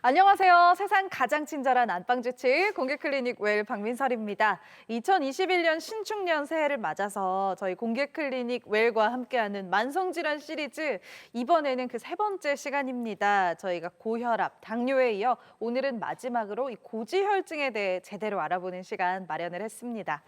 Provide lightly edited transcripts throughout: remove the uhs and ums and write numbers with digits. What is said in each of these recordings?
안녕하세요. 세상 가장 친절한 안방주치 공개클리닉 웰 박민설입니다. 2021년 신축년 새해를 맞아서 저희 공개클리닉 웰과 함께하는 만성질환 시리즈 이번에는 그 세 번째 시간입니다. 저희가 고혈압, 당뇨에 이어 오늘은 마지막으로 이 고지혈증에 대해 제대로 알아보는 시간 마련을 했습니다.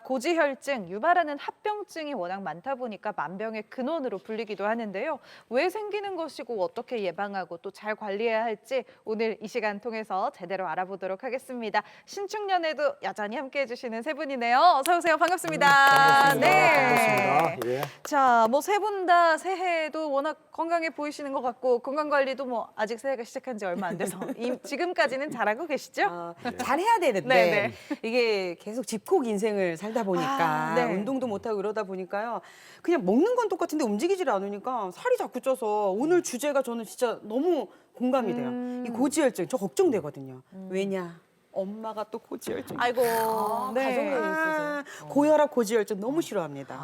고지혈증, 유발하는 합병증이 워낙 많다 보니까 만병의 근원으로 불리기도 하는데요. 왜 생기는 것이고 어떻게 예방하고 또 잘 관리해야 할지 오늘 이 시간 통해서 제대로 알아보도록 하겠습니다. 신축년에도 여전히 함께해 주시는 세 분이네요. 어서 오세요. 반갑습니다. 반갑습니다. 네. 반갑습니다. 예. 자, 뭐 세 분 다 새해에도 워낙 건강해 보이시는 것 같고 건강 관리도 뭐 아직 새해가 시작한 지 얼마 안 돼서 지금까지는 잘하고 계시죠? 잘해야 되는데 네네. 이게 계속 집콕 인생을 살다 보니까 네. 운동도 못하고 이러다 보니까요. 그냥 먹는 건 똑같은데 움직이질 않으니까 살이 자꾸 쪄서 오늘 주제가 저는 진짜 너무 공감이 돼요. 이 고지혈증 저 걱정되거든요. 왜냐? 엄마가 또 고지혈증. 아이고, 가족력이 있어서 고혈압 고지혈증 너무 싫어합니다.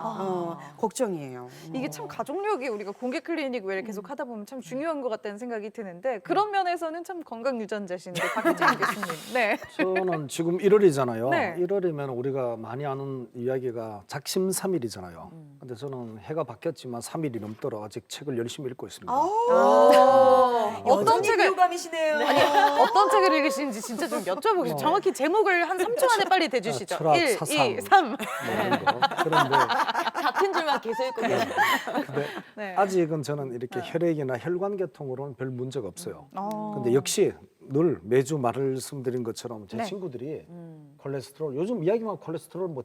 걱정이에요. 이게 참 가족력이 우리가 공개 클리닉 웰 계속 하다 보면 참 중요한 것 같다는 생각이 드는데 그런 면에서는 참 건강 유전자신데 박혜진 교수님. 네. 저는 지금 1월이잖아요. 네. 1월이면 우리가 많이 아는 이야기가 작심삼일이잖아요. 근데 저는 해가 바뀌었지만 3일이 넘도록 아직 책을 열심히 읽고 있습니다. 어떤 책을 비호감이시네요. 어떤 책을 읽으시는지 진짜 좀 여쭤보고 싶어요. 정확히 제목을 한 3초 안에 빨리 대주시죠. 철학, 1, 사상. 2, 3. 뭐 이런 거. 그런데 같은 줄만 계속 읽고 계세요. 근데 네. 아직은 저는 이렇게 혈액이나 혈관 계통으로는 별 문제가 없어요. 어. 근데 역시 늘 매주 말씀드린 것처럼 제 네. 친구들이 콜레스테롤 요즘 이야기만 콜레스테롤 뭐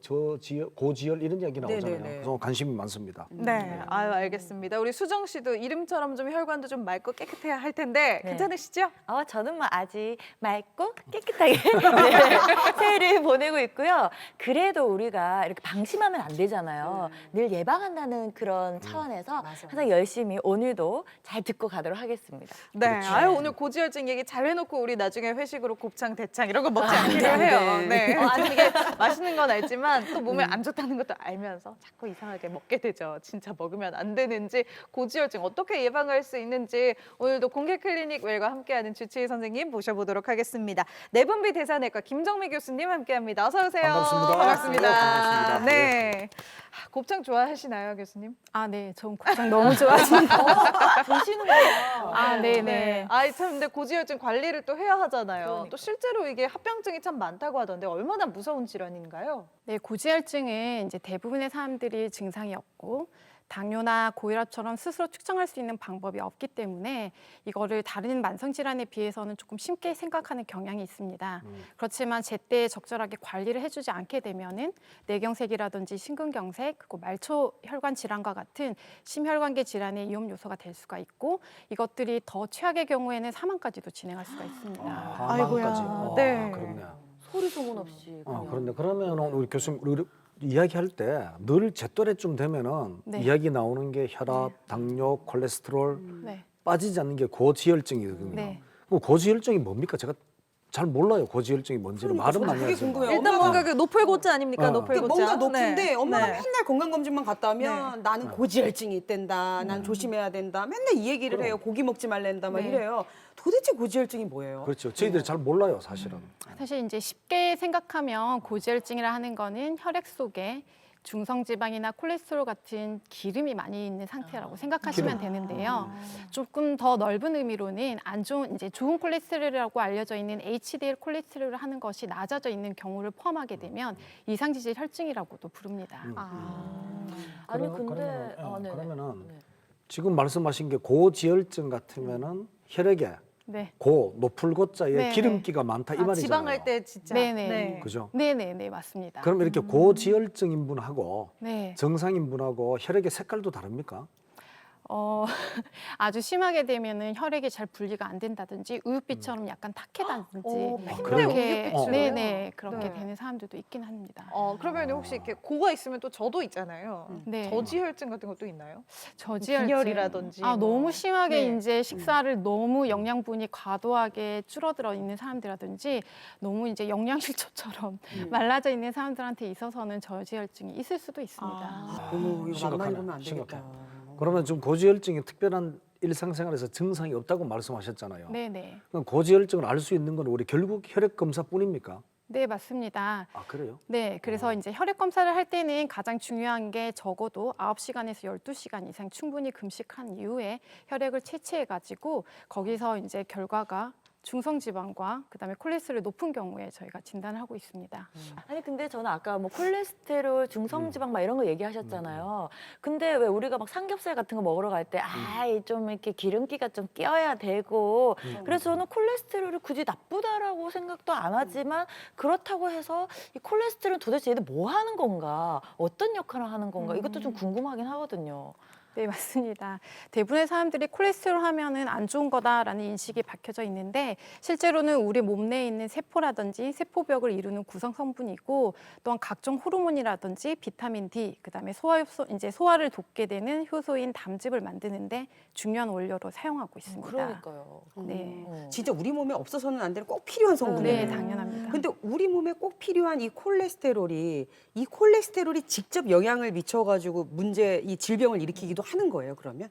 고지혈 이런 이야기 나오잖아요. 네네네. 그래서 관심이 많습니다. 네, 아유 알겠습니다. 우리 수정 씨도 이름처럼 좀 혈관도 좀 맑고 깨끗해야 할 텐데 네. 괜찮으시죠? 저는 뭐 아직 맑고 깨끗하게 네, 새해를 보내고 있고요. 그래도 우리가 이렇게 방심하면 안 되잖아요. 늘 예방한다는 그런 차원에서 항상 열심히 오늘도 잘 듣고 가도록 하겠습니다. 네, 그렇죠. 아유 오늘 고지혈증 얘기 잘 해놓고 우리 나중에 회식으로 곱창, 대창 이런 거 먹지 안 않기로 돼, 안 해요. 돼. 네, 아니 이게 맛있는 건 알지만 또 몸에 안 좋다는 것도 알면서 자꾸 이상하게 먹게 되죠. 진짜 먹으면 안 되는지 고지혈증 어떻게 예방할 수 있는지 오늘도 공개 클리닉 웰과 함께하는 주치의 선생님 모셔보도록 하겠습니다. 내분비 대사내과 김정미 교수님 함께합니다. 어서 오세요. 반갑습니다. 반갑습니다. 네, 반갑습니다. 네. 곱창 좋아하시나요, 교수님? 네, 전 곱창 너무 좋아합니다. 보시는구나. 네네. 아이 참 근데 고지혈증 관리를 또 해야 하잖아요. 그러니까. 또 실제로 이게 합병증이 참 많다고 하던데 얼마나 무서운 질환인가요? 네, 고지혈증은 이제 대부분의 사람들이 증상이 없고 당뇨나 고혈압처럼 스스로 측정할 수 있는 방법이 없기 때문에 이거를 다른 만성 질환에 비해서는 조금 쉽게 생각하는 경향이 있습니다. 그렇지만 제때 적절하게 관리를 해주지 않게 되면은 뇌경색이라든지 심근경색, 그리고 말초 혈관 질환과 같은 심혈관계 질환의 위험 요소가 될 수가 있고 이것들이 더 최악의 경우에는 사망까지도 진행할 수가 있습니다. 아이고야. 네. 그렇네. 소리 소문 없이. 그런데 그러면 우리 교수님 우리 이야기할 때 늘 제 또래쯤 되면은 네. 이야기 나오는 게 혈압, 당뇨, 콜레스테롤 네. 빠지지 않는 게 고지혈증이거든요. 네. 그럼 고지혈증이 뭡니까? 제가 잘 몰라요. 고지혈증이 뭔지를 말은 많이 그게 하지만. 궁금해요. 일단 엄마가- 뭔가 그 노폐고자 아닙니까? 어. 노폐고자. 뭔가 높은데 네. 엄마가 네. 맨날 건강검진만 갔다 오면 나는 고지혈증이 있댄다, 난 조심해야 된다. 맨날 이 얘기를 해요. 고기 먹지 말랜다, 막 네. 이래요. 도대체 고지혈증이 뭐예요? 그렇죠. 저희들이 잘 몰라요, 사실은. 사실 이제 쉽게 생각하면 고지혈증이라 하는 거는 혈액 속에 중성지방이나 콜레스테롤 같은 기름이 많이 있는 상태라고 생각하시면 되는데요. 조금 더 넓은 의미로는 안 좋은 이제 좋은 콜레스테롤이라고 알려져 있는 HDL 콜레스테롤을 하는 것이 낮아져 있는 경우를 포함하게 되면 이상지질 혈증이라고도 부릅니다. 아니 근데 네네. 그러면은 지금 말씀하신 게 고지혈증 같으면은 혈액에 네. 높을 고자에 네, 기름기가 많다 이 말이잖아요. 지방할 때 진짜. 네네. 그죠? 네네네 맞습니다. 그럼 이렇게 고지혈증인 분하고 네. 정상인 분하고 혈액의 색깔도 다릅니까? 아주 심하게 되면은 혈액이 잘 분리가 안 된다든지 우윳빛처럼 약간 탁해다든지 그렇게 우윳빛이요? 네네 그렇게 네. 되는 사람들도 있긴 합니다. 그러면 혹시 이렇게 고가 있으면 또 저도 있잖아요. 네. 저지혈증 같은 것도 있나요? 저지혈증 빈혈이라든지 뭐. 너무 심하게 네. 이제 식사를 너무 영양분이 과도하게 줄어들어 있는 사람들이라든지 너무 이제 영양실조처럼 말라져 있는 사람들한테 있어서는 저지혈증이 있을 수도 있습니다. 어머, 이거 심각하네, 만만히 보면 안 심각해. 되겠다. 그러면 좀 고지혈증이 특별한 일상생활에서 증상이 없다고 말씀하셨잖아요. 네네. 그럼 고지혈증을 알 수 있는 건 우리 결국 혈액 검사뿐입니까? 네, 맞습니다. 아 그래요? 네, 그래서 이제 혈액 검사를 할 때는 가장 중요한 게 적어도 9시간에서 12시간 이상 충분히 금식한 이후에 혈액을 채취해 가지고 거기서 이제 결과가 중성지방과 그다음에 콜레스테롤이 높은 경우에 저희가 진단을 하고 있습니다. 아니 근데 저는 아까 뭐 콜레스테롤, 중성지방 막 이런 거 얘기하셨잖아요. 근데 왜 우리가 막 삼겹살 같은 거 먹으러 갈 때 좀 이렇게 기름기가 좀 껴야 되고 그래서 저는 콜레스테롤이 굳이 나쁘다라고 생각도 안 하지만 그렇다고 해서 이 콜레스테롤은 도대체 얘들 뭐 하는 건가? 어떤 역할을 하는 건가? 이것도 좀 궁금하긴 하거든요. 네, 맞습니다. 대부분의 사람들이 콜레스테롤 하면은 안 좋은 거다라는 인식이 박혀져 있는데 실제로는 우리 몸 내에 있는 세포라든지 세포벽을 이루는 구성 성분이고 또한 각종 호르몬이라든지 비타민 D, 그다음에 소화를 돕게 되는 효소인 담즙을 만드는데 중요한 원료로 사용하고 있습니다. 그러니까요. 네. 진짜 우리 몸에 없어서는 안 되는 꼭 필요한 성분이에요. 네, 당연합니다. 근데 우리 몸에 꼭 필요한 이 콜레스테롤이 직접 영향을 미쳐가지고 이 질병을 일으키기도 하는 거예요. 그러면?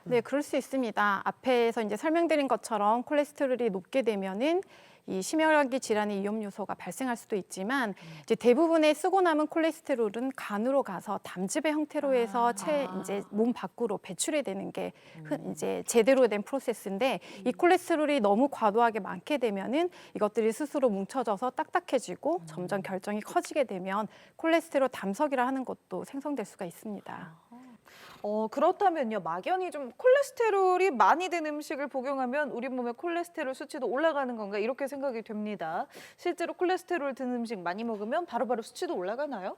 네, 그럴 수 있습니다. 앞에서 이제 설명드린 것처럼 콜레스테롤이 높게 되면은 이 심혈관계 질환의 위험 요소가 발생할 수도 있지만 이제 대부분의 쓰고 남은 콜레스테롤은 간으로 가서 담즙의 형태로 해서 이제 몸 밖으로 배출이 되는 게 이제 제대로 된 프로세스인데 이 콜레스테롤이 너무 과도하게 많게 되면은 이것들이 스스로 뭉쳐져서 딱딱해지고 점점 결정이 커지게 되면 콜레스테롤 담석이라 하는 것도 생성될 수가 있습니다. 그렇다면요, 막연히 좀 콜레스테롤이 많이 든 음식을 복용하면 우리 몸의 콜레스테롤 수치도 올라가는 건가 이렇게 생각이 됩니다. 실제로 콜레스테롤 든 음식 많이 먹으면 바로바로 수치도 올라가나요?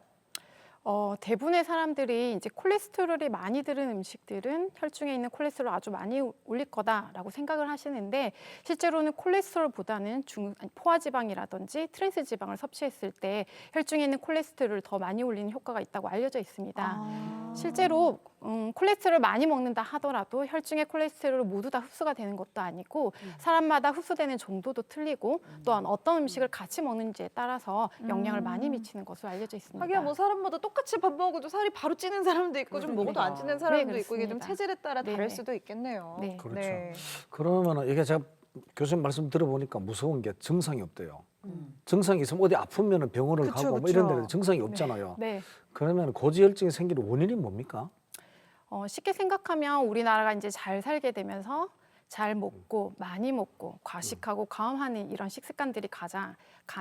대부분의 사람들이 이제 콜레스테롤이 많이 들은 음식들은 혈중에 있는 콜레스테롤 아주 많이 올릴 거다라고 생각을 하시는데 실제로는 콜레스테롤보다는 포화지방이라든지 트랜스지방을 섭취했을 때 혈중에 있는 콜레스테롤을 더 많이 올리는 효과가 있다고 알려져 있습니다. 실제로 콜레스테롤 많이 먹는다 하더라도 혈중의 콜레스테롤을 모두 다 흡수가 되는 것도 아니고 사람마다 흡수되는 정도도 틀리고 또한 어떤 음식을 같이 먹는지에 따라서 영향을 많이 미치는 것으로 알려져 있습니다. 하긴 뭐 사람마다 똑같이 밥 먹어도 살이 바로 찌는 사람도 있고 좀 먹어도 안 찌는 사람도 네, 있고 이게 좀 그렇습니다. 체질에 따라 다를 네네. 수도 있겠네요. 네. 그렇죠. 그러면은 이게 제가 교수님 말씀 들어보니까 무서운 게 증상이 없대요. 증상이 있으면 어디 아프면은 병원을 그쵸, 가고 뭐 그쵸. 이런 데는 증상이 없잖아요. 네. 그러면 고지혈증이 생기는 원인이 뭡니까? 쉽게 생각하면 우리나라가 이제 잘 살게 되면서 잘 먹고 많이 먹고 과식하고 과음하는 이런 식습관들이 가장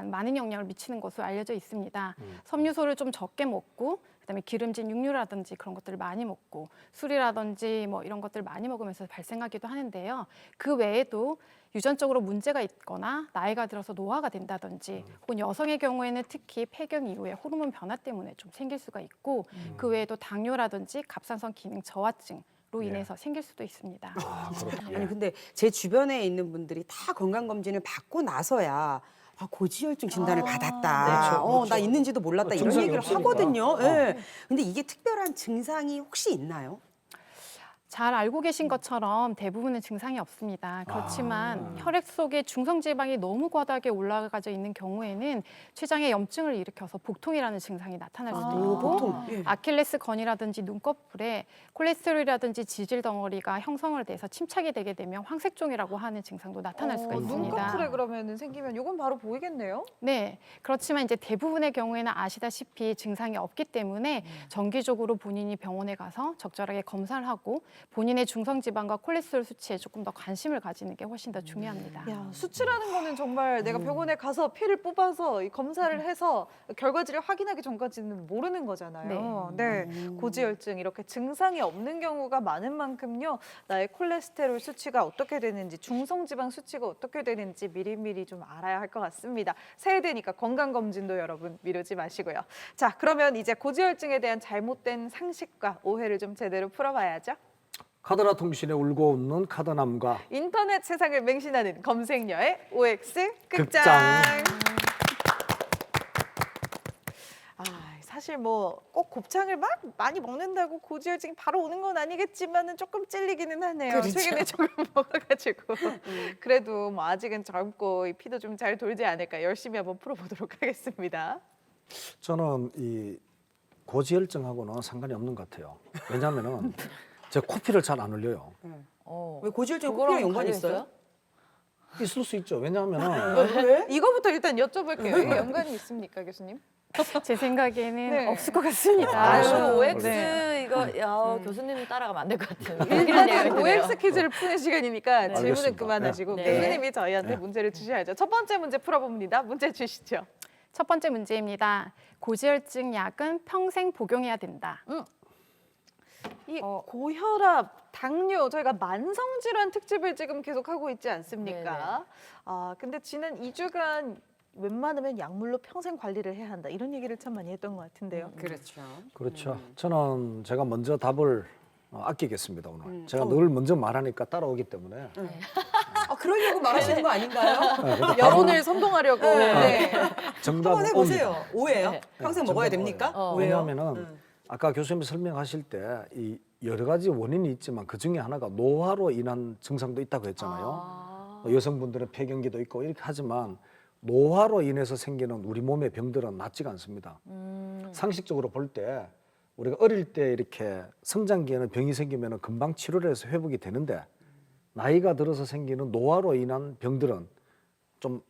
많은 영향을 미치는 것으로 알려져 있습니다. 섬유소를 좀 적게 먹고 그다음에 기름진 육류라든지 그런 것들을 많이 먹고 술이라든지 뭐 이런 것들을 많이 먹으면서 발생하기도 하는데요. 그 외에도 유전적으로 문제가 있거나 나이가 들어서 노화가 된다든지 혹은 여성의 경우에는 특히 폐경 이후에 호르몬 변화 때문에 좀 생길 수가 있고 그 외에도 당뇨라든지 갑상선 기능 저하증로 인해서 생길 수도 있습니다. 아니 근데 제 주변에 있는 분들이 다 건강 검진을 받고 나서야 고지혈증 진단을 받았다. 그렇죠, 그렇죠. 나 있는지도 몰랐다. 이런 증상이 얘기를 없으니까. 하거든요. 예. 근데 이게 특별한 증상이 혹시 있나요? 잘 알고 계신 것처럼 대부분은 증상이 없습니다. 그렇지만 혈액 속에 중성지방이 너무 과다하게 올라가져 있는 경우에는 췌장에 염증을 일으켜서 복통이라는 증상이 나타날 수도 있고 복통. 예. 아킬레스건이라든지 눈꺼풀에 콜레스테롤이라든지 지질 덩어리가 형성을 돼서 침착이 되게 되면 황색종이라고 하는 증상도 나타날 수가 있습니다. 눈꺼풀에 그러면 생기면 이건 바로 보이겠네요. 네, 그렇지만 이제 대부분의 경우에는 아시다시피 증상이 없기 때문에 정기적으로 본인이 병원에 가서 적절하게 검사를 하고 본인의 중성지방과 콜레스테롤 수치에 조금 더 관심을 가지는 게 훨씬 더 중요합니다. 야, 수치라는 거는 정말 내가 병원에 가서 피를 뽑아서 이 검사를 해서 결과지를 확인하기 전까지는 모르는 거잖아요. 네. 고지혈증 이렇게 증상이 없는 경우가 많은 만큼요. 나의 콜레스테롤 수치가 어떻게 되는지 중성지방 수치가 어떻게 되는지 미리미리 좀 알아야 할 것 같습니다. 새해 되니까 건강검진도 여러분 미루지 마시고요. 자, 그러면 이제 고지혈증에 대한 잘못된 상식과 오해를 좀 제대로 풀어봐야죠. 카더라 통신에 울고 웃는 카더남과 인터넷 세상을 맹신하는 검색녀의 OX 극장. 극장. 사실 뭐 꼭 곱창을 막 많이 먹는다고 고지혈증이 바로 오는 건 아니겠지만은 조금 찔리기는 하네요. 그렇죠. 최근에 조금 먹어가지고 그래도 뭐 아직은 젊고 이 피도 좀 잘 돌지 않을까 열심히 한번 풀어보도록 하겠습니다. 저는 이 고지혈증하고는 상관이 없는 것 같아요. 왜냐하면은 제가 코피를 잘 안 흘려요. 왜 고지혈증 그거랑 코피랑 연관이 관련 있어요? 있을 수 있죠. 왜냐하면 왜? 이거부터 일단 여쭤볼게요. 이게 연관이 있습니까, 교수님? 제 생각에는 네. 없을 것 같습니다. 아유, OX 네. 이거 교수님 따라가면 안 될 것 같은. 일단은 OX 퀴즈를 푸는 시간이니까 질문은 알겠습니다. 그만하시고 네. 교수님이 저희한테 문제를 주셔야죠. 첫 번째 문제 풀어봅니다. 문제 주시죠. 첫 번째 문제입니다. 고지혈증 약은 평생 복용해야 된다. 이 고혈압, 당뇨 저희가 만성질환 특집을 지금 계속 하고 있지 않습니까? 근데 지난 2주간 웬만하면 약물로 평생 관리를 해야 한다 이런 얘기를 참 많이 했던 것 같은데요. 그렇죠. 그렇죠. 저는 제가 먼저 답을 아끼겠습니다 오늘. 제가 늘 먼저 말하니까 따라오기 때문에. 그러려고 말하시는 거 아닌가요? 여론을 선동하려고. 네. 정답은 한번 해보세요. 오해요? 평생 먹어야 정답은 됩니까? 오해요. 왜요? 왜냐하면은 아까 교수님이 설명하실 때 이 여러 가지 원인이 있지만 그 중에 하나가 노화로 인한 증상도 있다고 했잖아요. 여성분들은 폐경기도 있고 이렇게 하지만 노화로 인해서 생기는 우리 몸의 병들은 낫지가 않습니다. 상식적으로 볼 때 우리가 어릴 때 이렇게 성장기에는 병이 생기면 금방 치료를 해서 회복이 되는데 나이가 들어서 생기는 노화로 인한 병들은 좀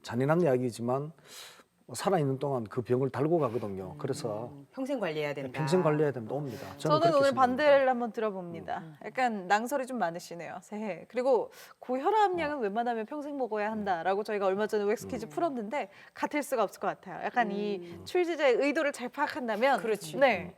잔인한 이야기지만 살아있는 동안 그 병을 달고 가거든요. 그래서 평생 관리해야 된다. 평생 관리해야 됩니다. 옵니다. 저는 그렇게 오늘 생각합니다. 반대를 한번 들어봅니다. 약간 낭설이 좀 많으시네요. 새해. 그리고 고혈압약은 웬만하면 평생 먹어야 한다라고 저희가 얼마 전에 OX 퀴즈 풀었는데 같을 수가 없을 것 같아요. 약간 이 출제자의 의도를 잘 파악한다면 그렇지. 네.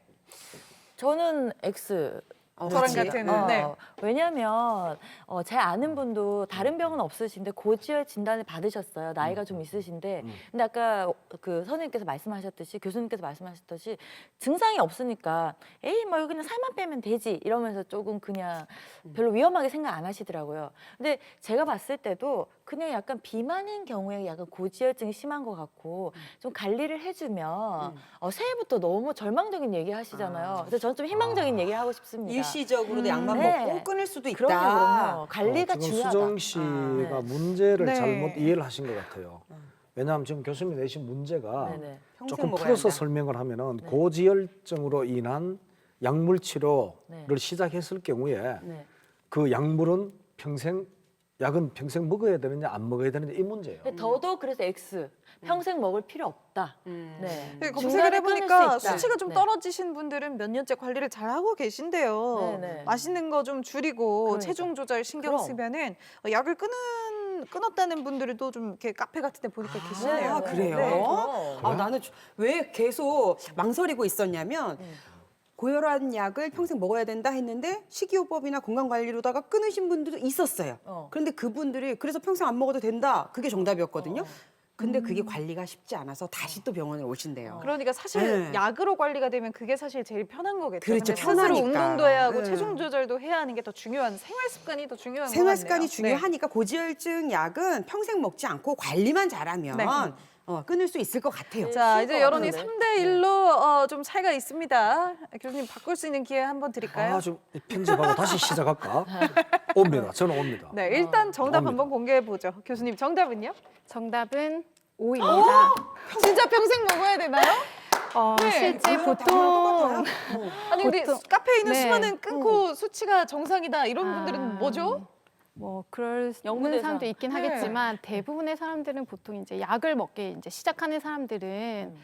저는 X. 저랑 그치? 같은 네. 왜냐하면 제 아는 분도 다른 병은 없으신데 고지혈 진단을 받으셨어요. 나이가 좀 있으신데, 근데 아까 그 선생님께서 말씀하셨듯이 교수님께서 말씀하셨듯이 증상이 없으니까 에이 뭐 그냥 살만 빼면 되지 이러면서 조금 그냥 별로 위험하게 생각 안 하시더라고요. 근데 제가 봤을 때도 그냥 약간 비만인 경우에 약간 고지혈증이 심한 것 같고 좀 관리를 해주면 새해부터 너무 절망적인 얘기 하시잖아요. 그래서 저는 좀 희망적인 얘기를 하고 싶습니다. 일시적으로도 약만 네. 먹고 끊을 수도 있다. 그럼요. 관리가 지금 중요하다. 수정 씨가 네. 문제를 네. 잘못 이해를 하신 것 같아요. 왜냐하면 지금 교수님이 내신 문제가 네네. 평생 조금 먹어야 풀어서 한다. 설명을 하면은 고지혈증으로 인한 약물 치료를 네. 시작했을 경우에 네. 그 약물은 약은 평생 먹어야 되느냐 안 먹어야 되느냐 이 문제예요. 근데 더더욱 그래서 X 평생 먹을 필요 없다. 네. 네, 검색을 중간에 해보니까 끊을 수 있다. 수치가 좀 네. 떨어지신 분들은 몇 년째 관리를 잘 하고 계신데요. 네네. 맛있는 거 좀 줄이고 그러니까. 체중 조절 신경 그럼. 쓰면은 약을 끊었다는 분들도 좀 이렇게 카페 같은 데 보니까 계시네요. 아, 그래요? 네. 나는 왜 계속 망설이고 있었냐면 고혈압 약을 평생 먹어야 된다 했는데 식이요법이나 건강관리로다가 끊으신 분들도 있었어요. 그런데 그분들이 그래서 평생 안 먹어도 된다. 그게 정답이었거든요. 근데 그게 관리가 쉽지 않아서 다시 또 병원에 오신대요. 그러니까 사실 네. 약으로 관리가 되면 그게 사실 제일 편한 거겠죠. 그렇죠, 근데 스스로 편하니까. 운동도 해야 하고 네. 체중 조절도 해야 하는 게 더 중요한 생활 습관이 더 중요한 거 생활 같네요. 습관이 중요하니까 고지혈증 약은 평생 먹지 않고 관리만 잘하면 네. 끊을 수 있을 것 같아요. 자, 이제 여론이 같은데. 3대 1로 좀 차이가 있습니다. 교수님 바꿀 수 있는 기회 한번 드릴까요? 좀 편집하고 다시 시작할까? 옵니다. 저는 옵니다. 네, 일단 정답 옵니다. 한번 공개해 보죠. 교수님 정답은요? 정답은 O입니다. 진짜 평생 먹어야 되나요? 네. 실제 당연히 보통 똑같아요. 아니 근데 보통- 카페에 있는 네. 수많은 끊고 수치가 정상이다 이런 분들은 뭐죠? 뭐 그럴 연구대상. 사람도 있긴 네. 하겠지만 대부분의 사람들은 보통 이제 약을 먹게 이제 시작하는 사람들은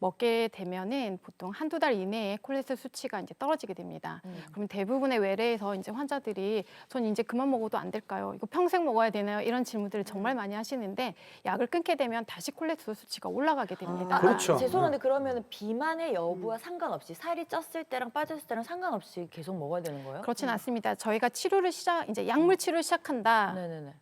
먹게 되면은 보통 한두 달 이내에 콜레스테롤 수치가 이제 떨어지게 됩니다. 그럼 대부분의 외래에서 이제 환자들이 전 이제 그만 먹어도 안 될까요? 이거 평생 먹어야 되나요? 이런 질문들을 정말 많이 하시는데 약을 끊게 되면 다시 콜레스테롤 수치가 올라가게 됩니다. 그렇죠. 죄송한데 그러면 비만의 여부와 상관없이 살이 쪘을 때랑 빠졌을 때랑 상관없이 계속 먹어야 되는 거예요? 그렇진 않습니다. 저희가 치료를 이제 약물 치료를 시작한다. 네네네.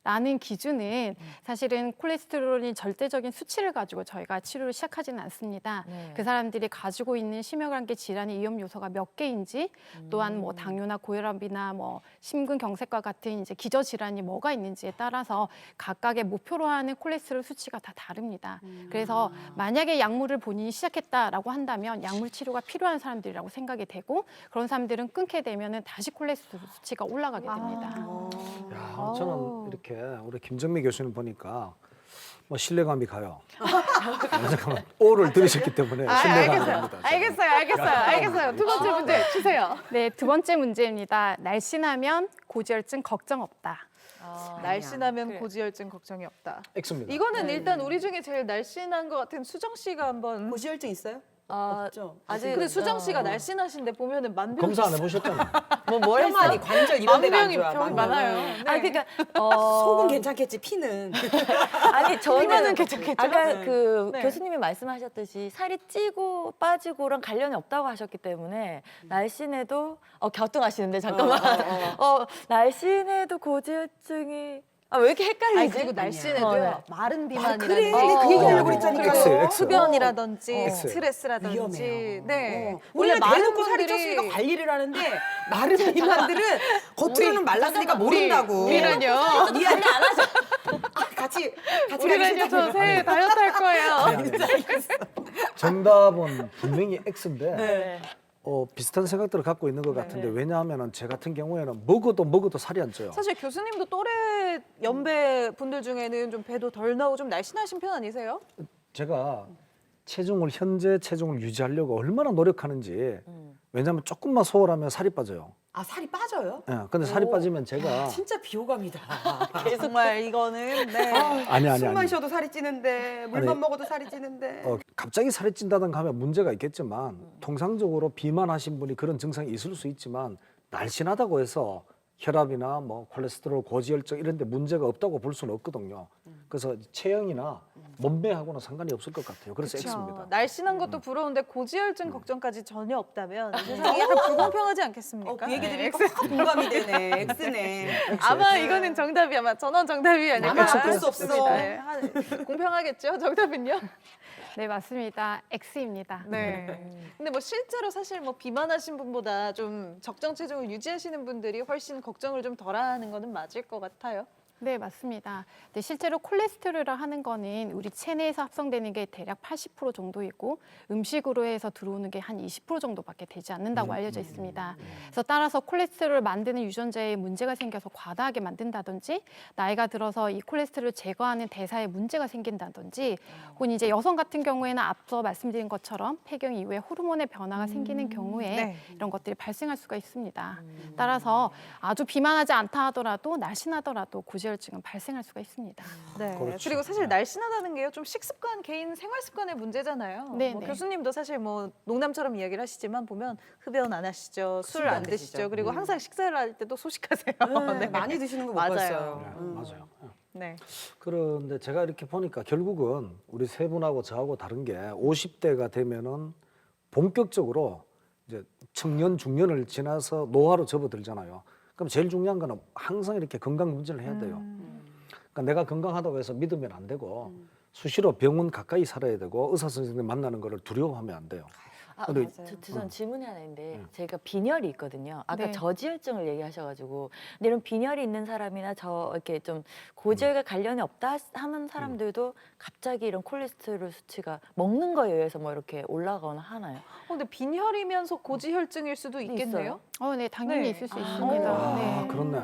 라는 기준은 사실은 콜레스테롤이 절대적인 수치를 가지고 저희가 치료를 시작하지는 않습니다. 네. 그 사람들이 가지고 있는 심혈관계 질환의 위험 요소가 몇 개인지, 또한 뭐 당뇨나 고혈압이나 뭐 심근경색과 같은 이제 기저 질환이 뭐가 있는지에 따라서 각각의 목표로 하는 콜레스테롤 수치가 다 다릅니다. 그래서 만약에 약물을 본인이 시작했다라고 한다면 약물 치료가 필요한 사람들이라고 생각이 되고 그런 사람들은 끊게 되면은 다시 콜레스테롤 수치가 올라가게 됩니다. 야, 저는 이렇게 우리 김정미 교수님 보니까 뭐 신뢰감이 가요. 잠깐만 O를 들으셨기 때문에 신뢰감이 갑니다. 알겠어요. 두 번째 문제 주세요. 네, 두 번째 문제입니다. 날씬하면 고지혈증 걱정 없다. 날씬하면 그래. 고지혈증 걱정이 없다. X입니다. 이거는 일단 우리 중에 제일 날씬한 것 같은 수정 씨가 한번. 고지혈증 있어요? 없죠. 아직 근데 수정 씨가 날씬하신데 보면은 만병. 검사 안 해보셨잖아요. 뭘 했어? 뼈마디 관절 이런 데가 안 만병이 좋아. 병이 만병. 많아요. 아니 그러니까 속은 괜찮겠지, 피는. 아니 저는 피부는 괜찮겠죠? 아까 그 네. 교수님이 말씀하셨듯이 살이 찌고 빠지고랑 관련이 없다고 하셨기 때문에 날씬해도 갸우뚱하시는데 잠깐만 날씬해도 고지혈증이 왜 이렇게 헷갈리지? 아니 그리고 날씬해도요. 네. 마른 비만이라는 그래, 게 그 얘기 하려고 있고, 그랬잖아요. X, 그리고 X. 흡연이라든지 X. 스트레스라든지 위험해요. 네. 원래 마른 대놓고 살이 분들이- 쪘으니까 관리를 하는데 마른 비만들은 겉으로는 말랐으니까 모른다고. 우리는요. 미안해 안 하죠. 같이 우리는요. 저 새해 다이어트 할 거예요. 정답은 분명히 X인데 네. 비슷한 생각들을 갖고 있는 것 같은데 왜냐하면 제 같은 경우에는 먹어도 살이 안 쪄요. 사실 교수님도 또래 연배 분들 중에는 좀 배도 덜 나오고 좀 날씬하신 편 아니세요? 제가 현재 체중을 유지하려고 얼마나 노력하는지 왜냐하면 조금만 소홀하면 살이 빠져요. 아, 살이 빠져요? 예, 근데 살이 빠지면 제가 진짜 비호감이다. 정말 이거는 네. 아니. 숨만 쉬어도 살이 찌는데 물만 아니, 먹어도 살이 찌는데. 갑자기 살이 찐다든가 하면 문제가 있겠지만 통상적으로 비만하신 분이 그런 증상이 있을 수 있지만 날씬하다고 해서 혈압이나 뭐 콜레스테롤, 고지혈증 이런 데 문제가 없다고 볼 수는 없거든요. 그래서 체형이나 몸매하고는 상관이 없을 것 같아요. 그래서 그쵸. X입니다. 날씬한 것도 부러운데 고지혈증 걱정까지 전혀 없다면 이 세상이 약간 불공평하지 않겠습니까? 그 얘기 네. 들으니까 확 공감이 되네. X네. 아마 이거는 정답이 아마 전원 정답이 아닐까 아마 바꿀 수 없어. 싶습니다. 네. 공평하겠죠? 정답은요? 네, 맞습니다. X입니다. 네. 근데 뭐 실제로 사실 뭐 비만하신 분보다 좀 적정 체중을 유지하시는 분들이 훨씬 걱정을 좀 덜하는 거는 맞을 것 같아요. 네, 맞습니다. 근데 실제로 콜레스테롤을 하는 거는 우리 체내에서 합성되는 게 대략 80% 정도이고 음식으로 해서 들어오는 게 한 20% 정도밖에 되지 않는다고 알려져 있습니다. 그래서 따라서 콜레스테롤을 만드는 유전자에 문제가 생겨서 과다하게 만든다든지 나이가 들어서 이 콜레스테롤을 제거하는 대사에 문제가 생긴다든지 혹은 이제 여성 같은 경우에는 앞서 말씀드린 것처럼 폐경 이후에 호르몬의 변화가 생기는 경우에 네. 이런 것들이 발생할 수가 있습니다. 따라서 아주 비만하지 않다 하더라도 날씬하더라도 고지혈증은 발생할 수가 있습니다. 네. 그렇죠. 그리고 사실 날씬하다는 게요 좀 식습관, 개인 생활 습관의 문제잖아요. 네, 뭐 네. 교수님도 사실 뭐 농담처럼 이야기를 하시지만 보면 흡연 안 하시죠, 술 술도 안 안 드시죠, 드시죠. 그리고 항상 식사를 할 때도 소식하세요. 네, 많이 드시는 거 못 맞아요. 봤어요. 네, 맞아요. 네. 그런데 제가 이렇게 보니까 결국은 우리 세 분하고 저하고 다른 게 50대가 되면은 본격적으로 이제 청년 중년을 지나서 노화로 접어들잖아요. 그럼 제일 중요한 거는 항상 이렇게 건강 검진을 해야 돼요. 그러니까 내가 건강하다고 해서 믿으면 안 되고 수시로 병원 가까이 살아야 되고 의사 선생님 만나는 거를 두려워하면 안 돼요. 근데 전 질문이 하나 있는데 제가 빈혈이 있거든요. 아까 네. 저지혈증을 얘기하셔가지고 근데 이런 빈혈이 있는 사람이나 저 이렇게 좀 고지혈과 관련이 없다 하는 사람들도 갑자기 이런 콜레스테롤 수치가 먹는 거에 의해서 뭐 이렇게 올라가거나 하나요? 근데 빈혈이면서 고지혈증일 수도 있겠네요. 있어요? 네, 당연히 네. 있을 수 아. 있습니다. 아, 네. 그렇네.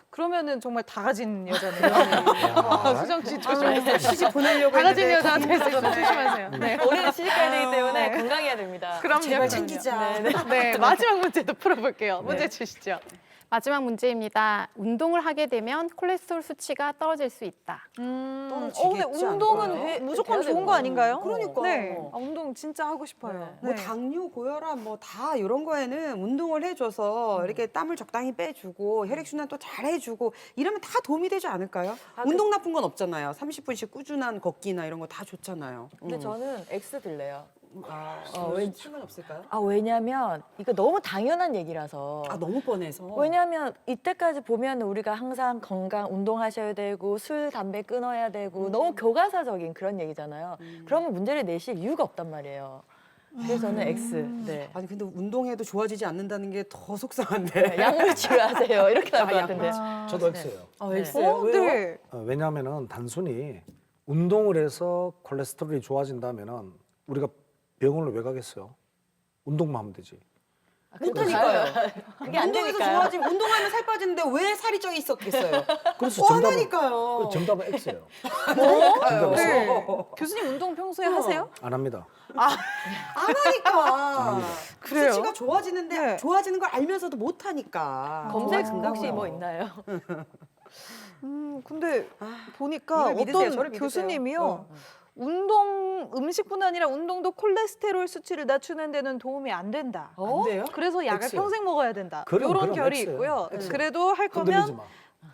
그러면은 정말 다 가진 여자네요. 수정 씨 조심하세요. 시집 보내려고 다 가진 했는데 여자한테 조심하세요. 네. 올해는 시집가야 되기 때문에 건강해야 됩니다. 그럼요. 제발 그럼요. 챙기자. 네, 마지막 문제도 풀어볼게요. 문제 주시죠. 마지막 문제입니다. 운동을 하게 되면 콜레스테롤 수치가 떨어질 수 있다. 근데 떨어지겠지 운동은 않을까요? 무조건 돼야 좋은 되고. 거 아닌가요? 그러니까. 네. 운동 진짜 하고 싶어요. 뭐 네. 당뇨, 고혈압 뭐 다 이런 거에는 운동을 해줘서 이렇게 땀을 적당히 빼주고 혈액순환 또 잘 해주고 이러면 다 도움이 되지 않을까요? 운동 나쁜 건 없잖아요. 30분씩 꾸준한 걷기나 이런 거 다 좋잖아요. 근데 저는 X 들래요. 왜 상관없을까요? 왜냐면 이거 너무 당연한 얘기라서. 아 너무 뻔해서. 왜냐하면 이때까지 보면 우리가 항상 건강 운동하셔야 되고 술 담배 끊어야 되고 너무 교과서적인 그런 얘기잖아요. 그러면 문제를 내실 이유가 없단 말이에요. 그래서 저는 X. 네. 아니 근데 운동해도 좋아지지 않는다는 게 더 속상한데. 약물 치료하세요. 이렇게 나올 것 같은데. 저도 X예요. X예요? 왜요? 네. 왜냐하면은 단순히 운동을 해서 콜레스테롤이 좋아진다면은 우리가 병원을 왜 가겠어요? 운동만 하면 되지. 못하니까요. 그게 안 운동해서 되니까요. 좋아지면 운동하면 살 빠지는데 왜 살이 쪄 있었겠어요? 그래서 정답은 뻔하니까요. 정답은 X예요. 그러니까요. 네. 교수님 운동 평소에 하세요? 안 합니다. 안 하니까. 그래요? 수치가 좋아지는데 네. 좋아지는 걸 알면서도 못 하니까. 검색 좋아진다고요. 혹시 뭐 있나요? 근데 보니까 이걸 믿으세요, 어떤 저를 믿으세요. 교수님이요. 운동 음식뿐 아니라 운동도 콜레스테롤 수치를 낮추는 데는 도움이 안 된다. 안 돼요? 그래서 약을 X예요. 평생 먹어야 된다. 그럼, 이런 그럼 결이 X예요. 있고요. X예요. 그래도 할 흔들리지 거면 마.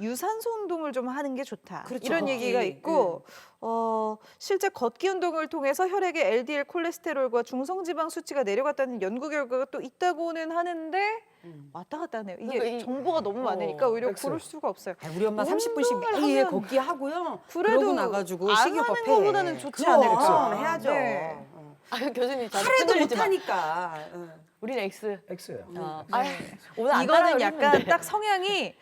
유산소 운동을 좀 하는 게 좋다. 그렇죠. 이런 걷기. 얘기가 있고 실제 걷기 운동을 통해서 혈액의 LDL 콜레스테롤과 중성지방 수치가 내려갔다는 연구 결과가 또 있다고는 하는데 왔다 갔다 하네요. 이게 그러니까 정보가 너무 많으니까 오히려 X예요. 고를 수가 없어요. 아, 우리 엄마 30분씩 운동을 매일 하면 걷기 하고요. 그래도 그러고 나가지고 안 식이요법 하는 해. 거보다는 좋지 그럼, 않을까. 해야죠. 네. 아, 교수님 저 하루도 흔들리지 마. 못하니까. 우리는 X. X예요. 오늘 안 이거는 따라오려고 약간 했는데. 딱 성향이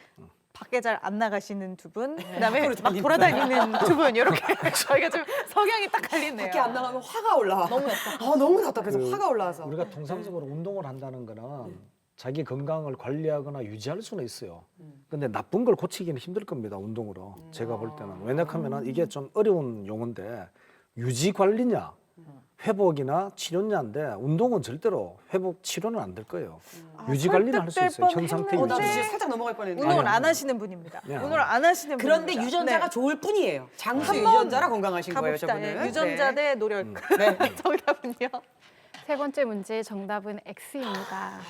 밖에 잘 안 나가시는 두 분, 그다음에 막 다니는 돌아다니는 두 분 이렇게 저희가 좀 성향이 딱 갈리네요. 밖에 안 나가면 화가 올라와. 너무 답답해. 너무 답답해서 그 화가 올라와서. 우리가 통상적으로 운동을 한다는 거는 자기 건강을 관리하거나 유지할 수는 있어요. 근데 나쁜 걸 고치기는 힘들 겁니다. 운동으로. 제가 볼 때는. 왜냐하면 이게 좀 어려운 용어인데 유지 관리냐 회복이나 치료냐인데 운동은 절대로 회복 치료는 안 될 거예요. 유지 관리는 할 수 있어요. 설득될 현 상태 뻔했는데 나도 유지. 지금 살짝 넘어갈 뻔했는데. 운동을 아니, 안 아니. 하시는 분입니다. 예. 운동을 안 하시는 그런데 분입니다. 유전자가 네. 좋을 뿐이에요. 장수 한번 유전자라 건강하신 거예요, 가봅시다. 저분은. 예, 유전자 네. 대 노력. 네. 정답은요? 세 번째 문제 정답은 X입니다.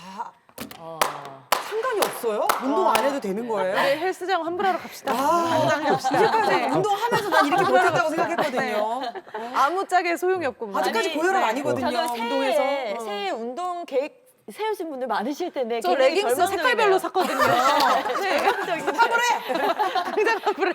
상관이 없어요? 운동 안 해도 되는 거예요? 우리 헬스장 환불하러 갑시다. 이제까지 네. 운동하면서 난 이렇게 못했다고 생각했거든요. 아무짝에 소용이 없구만. 아직까지 아니, 고혈압 네. 아니거든요. 저도 운동해서. 새해 운동 계획 세우신 분들 많으실 텐데 저 굉장히 레깅스 색깔별로 절망적이네요. 샀거든요. 네. 당장 환불해.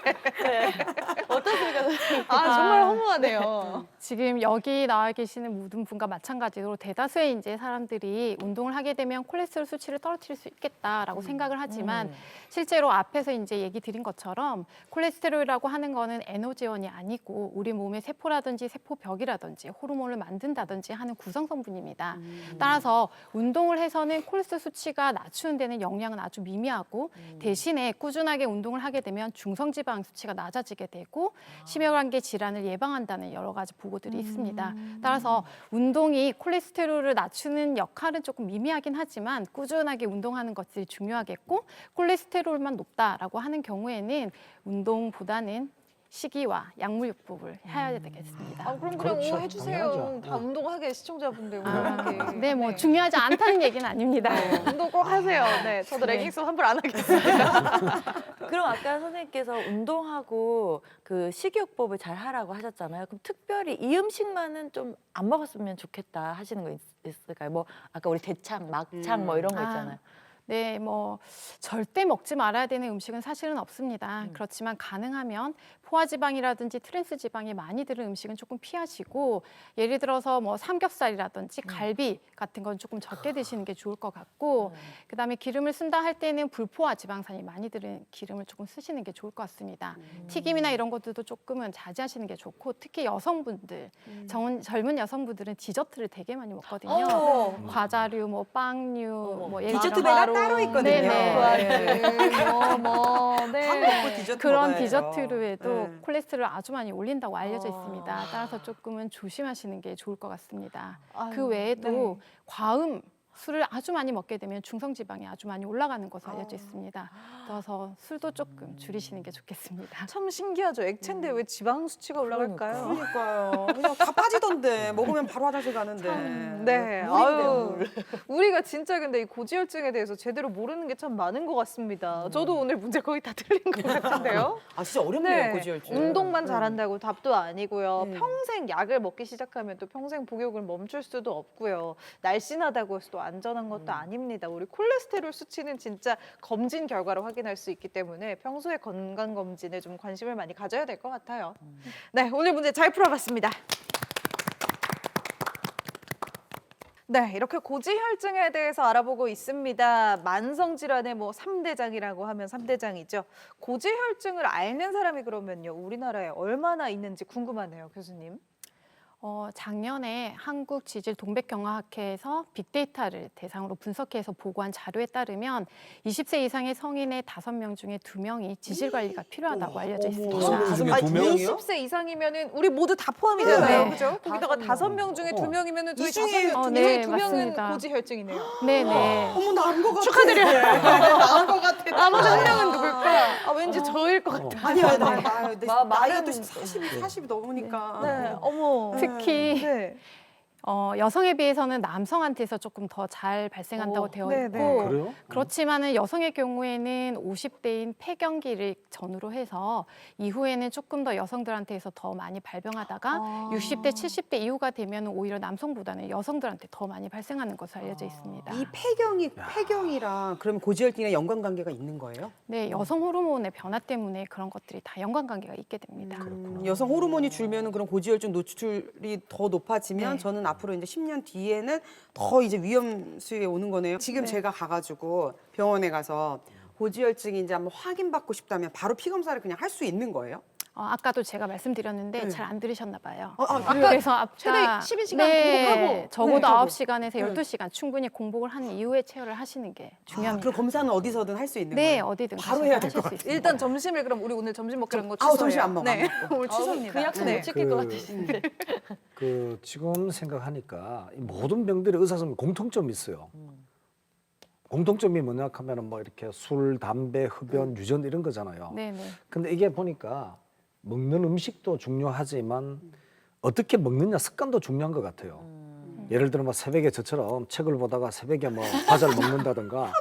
어떻습니까? 선생님? 아 정말 허무하네요. 지금 여기 나와 계시는 모든 분과 마찬가지로 대다수의 이제 사람들이 운동을 하게 되면 콜레스테롤 수치를 떨어뜨릴 수 있겠다라고 생각을 하지만 실제로 앞에서 이제 얘기 드린 것처럼 콜레스테롤이라고 하는 거는 에너지원이 아니고 우리 몸의 세포라든지 세포벽이라든지 호르몬을 만든다든지 하는 구성 성분입니다. 따라서 운동을 해서는 콜레스테롤 수치가 낮추는 데는 영향은 아주 미미하고 대신에 꾸준하게 운동을 하게 되면 중성지방 수치가 낮아지게 되고 심혈관계 질환을 예방한다는 여러 가지 보고들이 있습니다. 따라서 운동이 콜레스테롤을 낮추는 역할은 조금 미미하긴 하지만 꾸준하게 운동하는 것이 중요하겠고 콜레스테롤만 높다라고 하는 경우에는 운동보다는 식이와 약물요법을 해야 되겠습니다. 아 그럼 그렇죠. 해주세요. 당연하죠. 다 운동하게 시청자분들 이렇게. 네, 뭐 중요하지 않다는 얘기는 아닙니다. 운동 꼭 하세요. 네, 저도 레깅스 환불 안 하겠습니다. 그럼 아까 선생님께서 운동하고 그 식이요법을 잘 하라고 하셨잖아요. 그럼 특별히 이 음식만은 좀 안 먹었으면 좋겠다 하시는 거 있을까요? 뭐 아까 우리 대창, 막창 뭐 이런 거 있잖아요. 네, 뭐 절대 먹지 말아야 되는 음식은 사실은 없습니다. 그렇지만 가능하면 포화지방이라든지 트랜스지방이 많이 들은 음식은 조금 피하시고 예를 들어서 뭐 삼겹살이라든지 갈비 같은 건 조금 적게 드시는 게 좋을 것 같고 그다음에 기름을 쓴다 할 때는 불포화 지방산이 많이 들은 기름을 조금 쓰시는 게 좋을 것 같습니다. 튀김이나 이런 것들도 조금은 자제하시는 게 좋고 특히 여성분들, 젊은 여성분들은 디저트를 되게 많이 먹거든요. 과자류, 뭐 빵류, 뭐 예를 디저트 들어 배가 따로 있거든요. 네네. 밥 네. 먹고 디저트 그런 먹어야죠. 디저트류에도 네. 콜레스테롤 아주 많이 올린다고 알려져 있습니다. 따라서 조금은 조심하시는 게 좋을 것 같습니다. 그 외에도 과음 술을 아주 많이 먹게 되면 중성지방이 아주 많이 올라가는 것으로 알려져 있습니다. 그래서 술도 조금 줄이시는 게 좋겠습니다. 참 신기하죠. 액체인데 왜 지방 수치가 올라갈까요? 그러니까요. 그냥 다 빠지던데 먹으면 바로 화장실 가는데. 네. 물인데, 아유, 물. 우리가 진짜 근데 이 고지혈증에 대해서 제대로 모르는 게 참 많은 것 같습니다. 저도 오늘 문제 거의 다 틀린 것 같은데요. 아 진짜 어렵네요, 고지혈증. 운동만 잘한다고 답도 아니고요. 네. 평생 약을 먹기 시작하면 또 평생 복용을 멈출 수도 없고요. 날씬하다고 해서 또 안전한 것도 아닙니다. 우리 콜레스테롤 수치는 진짜 검진 결과로 확인할 수 있기 때문에 평소에 건강 검진에 좀 관심을 많이 가져야 될 것 같아요. 네, 오늘 문제 잘 풀어봤습니다. 네, 이렇게 고지혈증에 대해서 알아보고 있습니다. 만성질환의 뭐 3대장이라고 하면 3대장이죠. 고지혈증을 앓는 사람이 그러면요, 우리나라에 얼마나 있는지 궁금하네요, 교수님. 작년에 한국 지질 동백경화학회에서 빅데이터를 대상으로 분석해서 보고한 자료에 따르면 20세 이상의 성인의 5명 중에 2명이 지질 관리가 필요하다고 알려져 있습니다. 다섯 명 중에 두 명이요? 20세 이상이면은 우리 모두 다 포함이잖아요. 네. 그죠? 거기다가 5명 중에 2명이면은 저희 이 중에 5명 네, 중에 2명은 맞습니다. 고지혈증이네요. 네네. 어머 나은 것 같아. 축하드려요. 나은 것 같아. 나머지 한 명은 누굴까? 아, 왠지 저일 것 같아. 아니야, 마- 나이가 또 말은- 40이 넘으니까. 네, 어머. 특히 네. 여성에 비해서는 남성한테서 조금 더 잘 발생한다고 되어 네, 있고 네. 그래요? 그렇지만은 여성의 경우에는 50대인 폐경기를 전후로 해서 이후에는 조금 더 여성들한테서 더 많이 발병하다가 60대, 70대 이후가 되면 오히려 남성보다는 여성들한테 더 많이 발생하는 것으로 알려져 있습니다. 이 폐경이랑 그러면 고지혈증이랑 연관관계가 있는 거예요? 네, 여성 호르몬의 변화 때문에 그런 것들이 다 연관관계가 있게 됩니다. 여성 호르몬이 줄면은 그런 고지혈증 노출이 더 높아지면 네. 저는 앞으로 이제 10년 뒤에는 더 이제 위험 수위에 오는 거네요. 지금 제가 가가지고 병원에 가서 고지혈증이 이제 한번 확인받고 싶다면 바로 피 검사를 그냥 할 수 있는 거예요? 아까도 제가 말씀드렸는데 네. 잘 안 들으셨나 봐요. 아까 그래서 아까 최대 12시간 네, 공복하고. 적어도 네. 9시간에서 12시간 충분히 공복을 한 이후에 체열을 하시는 게 중요합니다. 그럼 검사는 어디서든 할 수 있는 네, 거예요? 어디든 바로 가셔서 해야 될 하실 것 수 같아요. 있습니다. 일단 점심을 그럼 우리 오늘 점심 먹기로 한거 아우, 취소해요. 점심 안 먹어, 네. 안 먹고. 오늘 취소입니다. 그 약속 네. 못 지킬 것 같으신데. 그 지금 생각하니까 이 모든 병들의 의사소통에 공통점이 있어요. 공통점이 뭐냐 하면은 뭐 이렇게 술, 담배, 흡연, 유전 이런 거잖아요. 네, 네. 근데 이게 보니까 먹는 음식도 중요하지만 어떻게 먹느냐 습관도 중요한 것 같아요. 예를 들어 뭐 새벽에 저처럼 책을 보다가 새벽에 뭐 과자를 먹는다든가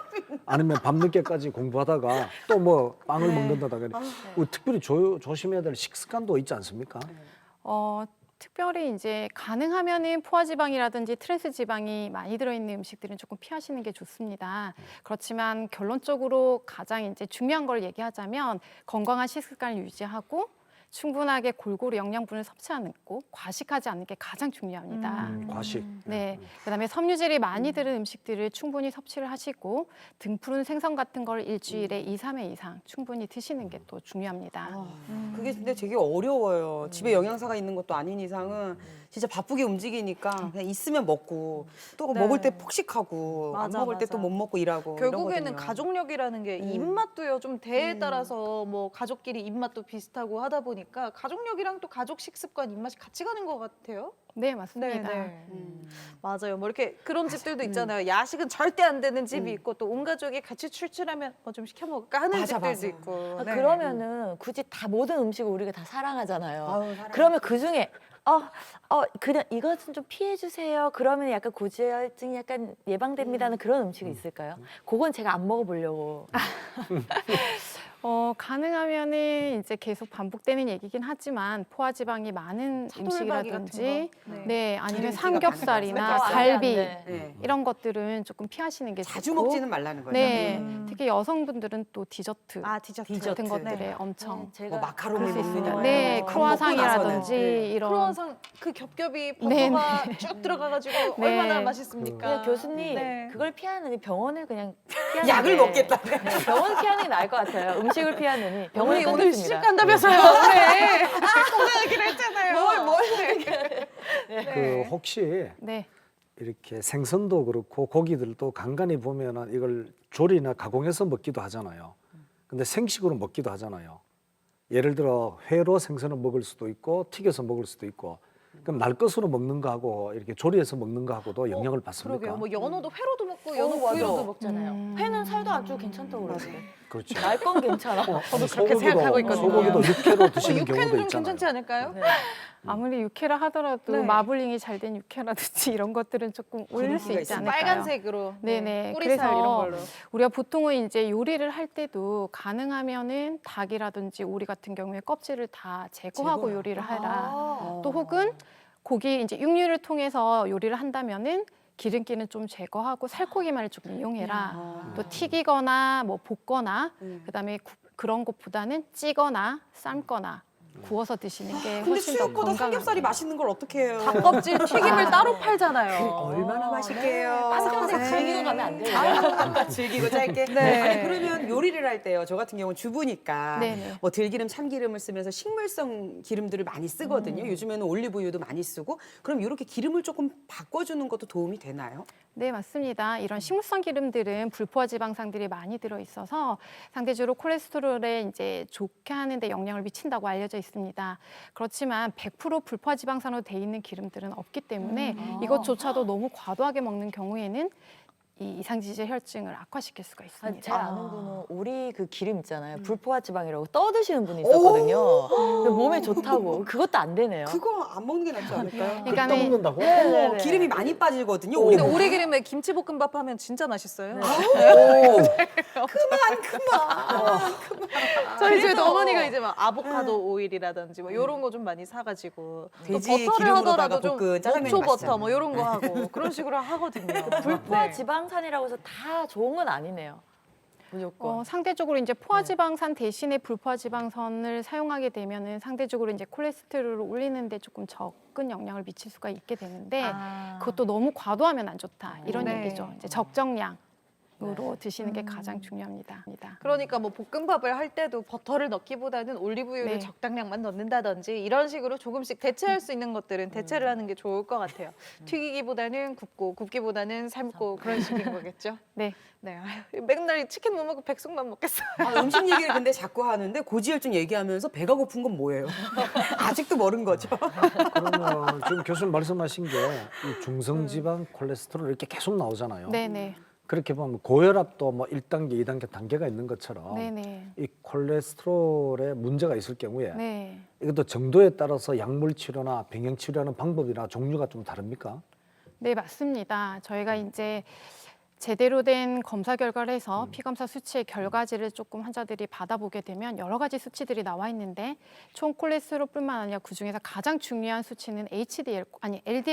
아니면 밤늦게까지 공부하다가 또 뭐 빵을 먹는다든가 특별히 조심해야 될 식습관도 있지 않습니까? 특별히 이제 가능하면은 포화지방이라든지 트랜스지방이 많이 들어있는 음식들은 조금 피하시는 게 좋습니다. 그렇지만 결론적으로 가장 이제 중요한 걸 얘기하자면 건강한 식습관을 유지하고 충분하게 골고루 영양분을 섭취하는 거, 과식하지 않는 게 가장 중요합니다. 과식. 네, 그다음에 섬유질이 많이 들은 음식들을 충분히 섭취를 하시고 등푸른 생선 같은 걸 일주일에 2, 3회 이상 충분히 드시는 게 또 중요합니다. 그게 근데 되게 어려워요. 집에 영양사가 있는 것도 아닌 이상은 진짜 바쁘게 움직이니까 그냥 있으면 먹고 또 네. 먹을 때 폭식하고 안 맞아, 먹을 때 맞아. 또 못 먹고 일하고 결국에는 이러거든요. 가족력이라는 게 입맛도요 좀 대에 따라서 뭐 가족끼리 입맛도 비슷하고 하다 보니까 가족력이랑 또 가족 식습관 입맛이 같이 가는 것 같아요. 네, 맞습니다. 맞아요. 뭐 이렇게 그런 집들도 있잖아요. 야식은 절대 안 되는 집이 있고 또 온 가족이 같이 출출하면 뭐 좀 시켜 먹을까 하는 맞아, 집들도 맞아. 있고. 아, 네. 그러면은 굳이 다 모든 음식을 우리가 다 사랑하잖아요. 아유, 사랑해. 그러면 그 중에 그냥 이것은 좀 피해 주세요. 그러면 약간 고지혈증이 약간 예방됩니다는 그런 음식이 있을까요? 그건 제가 안 먹어보려고. 가능하면은 이제 계속 반복되는 얘기긴 하지만 포화지방이 많은 차돌박이 음식이라든지 같은 거. 네, 아니면 기름기가 삼겹살이나 많은 거. 갈비 네. 네. 이런 것들은 조금 피하시는 게 자주 좋고 먹지는 말라는 거죠. 네, 특히 여성분들은 또 디저트 디저트. 같은 것들에 네. 엄청 제가 뭐 마카로니 그럴 수 먹는 있습니다. 거. 네, 밥 크로와상이라든지 먹고 나서는. 이런 크로와상 그 겹겹이 네, 버터가 쭉 들어가가지고 네. 얼마나 맛있습니까? 그냥 교수님 네. 그걸 피하느니 병원을 그냥 피하는 약을 게- 먹겠다. 네, 병원 피하는 게 나을 것 같아요. 음식을 피하느니 병원에 오늘 오늘 시집 간다면서요? 네. 건강하기로 했잖아요. 뭘. 그 혹시 네. 이렇게 생선도 그렇고 고기들도 간간히 보면은 이걸 조리나 가공해서 먹기도 하잖아요. 근데 생식으로 먹기도 하잖아요. 예를 들어 회로 생선을 먹을 수도 있고 튀겨서 먹을 수도 있고. 그럼 날 것으로 먹는 거하고 이렇게 조리해서 먹는 거하고도 영향을 받습니까? 그러게요. 뭐 연어도 회로도 먹고 맞아. 연어 구이로도 먹잖아요. 회는 살도 아주 괜찮다고 그러는데 그렇지. 날 건 괜찮아. 저도 그렇게 생각하고 있거든요. 소고기도 육회로 드시는 육회는 경우도 좀 있잖아요. 괜찮지 않을까요? 네. 아무리 육회라 하더라도 네. 마블링이 잘 된 육회라든지 이런 것들은 조금 올릴 수 분위기가 있지 있어요. 않을까요? 빨간색으로. 네네. 뿌리살 그래서 이런 걸로. 우리가 보통은 이제 요리를 할 때도 가능하면은 닭이라든지 오리 같은 경우에 껍질을 다 제거하고 제거요? 요리를 하라. 아. 또 혹은 고기 이제 육류를 통해서 요리를 한다면은 기름기는 좀 제거하고 살코기만을 조금 이용해라. 또 튀기거나 뭐 볶거나 그다음에 그런 것보다는 찌거나 삶거나 구워서 드시는 게 근데 훨씬 더 수육보다 건강합니다. 삼겹살이 맛있는 걸 어떻게 해요? 닭껍질 튀김을 따로 팔잖아요. 얼마나 맛있게요. 한평생 즐기고 가면 안 돼요. 즐기고 짧게. 네. 아니 그러면 요리를 할 때요. 저 같은 경우는 주부니까 네네. 뭐 들기름, 참기름을 쓰면서 식물성 기름들을 많이 쓰거든요. 요즘에는 올리브유도 많이 쓰고. 그럼 이렇게 기름을 조금 바꿔주는 것도 도움이 되나요? 네, 맞습니다. 이런 식물성 기름들은 불포화 지방산들이 많이 들어 있어서 상대적으로 콜레스테롤에 이제 좋게 하는 데 영향을 미친다고 알려져 있습니다. 그렇지만 100% 불포화 지방산으로 돼 있는 기름들은 없기 때문에 이것조차도 너무 과도하게 먹는 경우에는 이 이상지질 혈증을 악화시킬 수가 있습니다. 제가 아는 분은 오리 그 기름 있잖아요. 불포화 지방이라고 떠드시는 분이 있었거든요. 근데 몸에 좋다고. 그것도 안 되네요. 그거 안 먹는 게 낫지 않을까요? 그러니까 먹는다고? 네네네. 기름이 많이 빠지거든요. 근데 오리기름에 김치볶음밥 하면 진짜 맛있어요. 저희 집에 어머니가 이제 막 아보카도 오일이라든지 뭐 이런 거 좀 많이 사가지고 또 돼지 버터를 기름으로다가 하더라도 좀 볶은 짜장면이 목초 버터 맛있잖아요. 뭐 이런 거 하고 그런 식으로 하거든요. 불포화 네. 지방산이라고 해서 다 좋은 건 아니네요. 무조건. 상대적으로 이제 포화지방산 대신에 불포화지방산을 사용하게 되면은 상대적으로 이제 콜레스테롤을 올리는데 조금 적은 영향을 미칠 수가 있게 되는데 그것도 너무 과도하면 안 좋다 이런 네. 얘기죠. 이제 적정량으로 드시는 게 가장 중요합니다. 그러니까 뭐 볶음밥을 할 때도 버터를 넣기보다는 올리브유를 네. 적당량만 넣는다든지 이런 식으로 조금씩 대체할 수 있는 것들은 대체를 하는 게 좋을 것 같아요. 튀기기보다는 굽고 굽기보다는 삶고 그런 식인 거겠죠. 네. 네, 아유, 맨날 치킨 못 먹고 백숙만 먹겠어요. 음식 얘기를 근데 자꾸 하는데 고지혈증 얘기하면서 배가 고픈 건 뭐예요? 아직도 모른 거죠. 그러면 지금 교수님 말씀하신 게 이 중성지방 콜레스테롤 이렇게 계속 나오잖아요. 네네. 그렇게 보면 고혈압도 뭐 1단계, 2단계 단계가 있는 것처럼 네네. 이 콜레스테롤에 문제가 있을 경우에 네. 이것도 정도에 따라서 약물 치료나 병행 치료하는 방법이나 종류가 좀 다릅니까? 네, 맞습니다. 저희가 이제 제대로 된 검사 결과를 해서 피검사 수치의 결과지를 조금 환자들이 받아보게 되면 여러 가지 수치들이 나와 있는데 총 콜레스테롤뿐만 아니라 그중에서 가장 중요한 수치는 LDL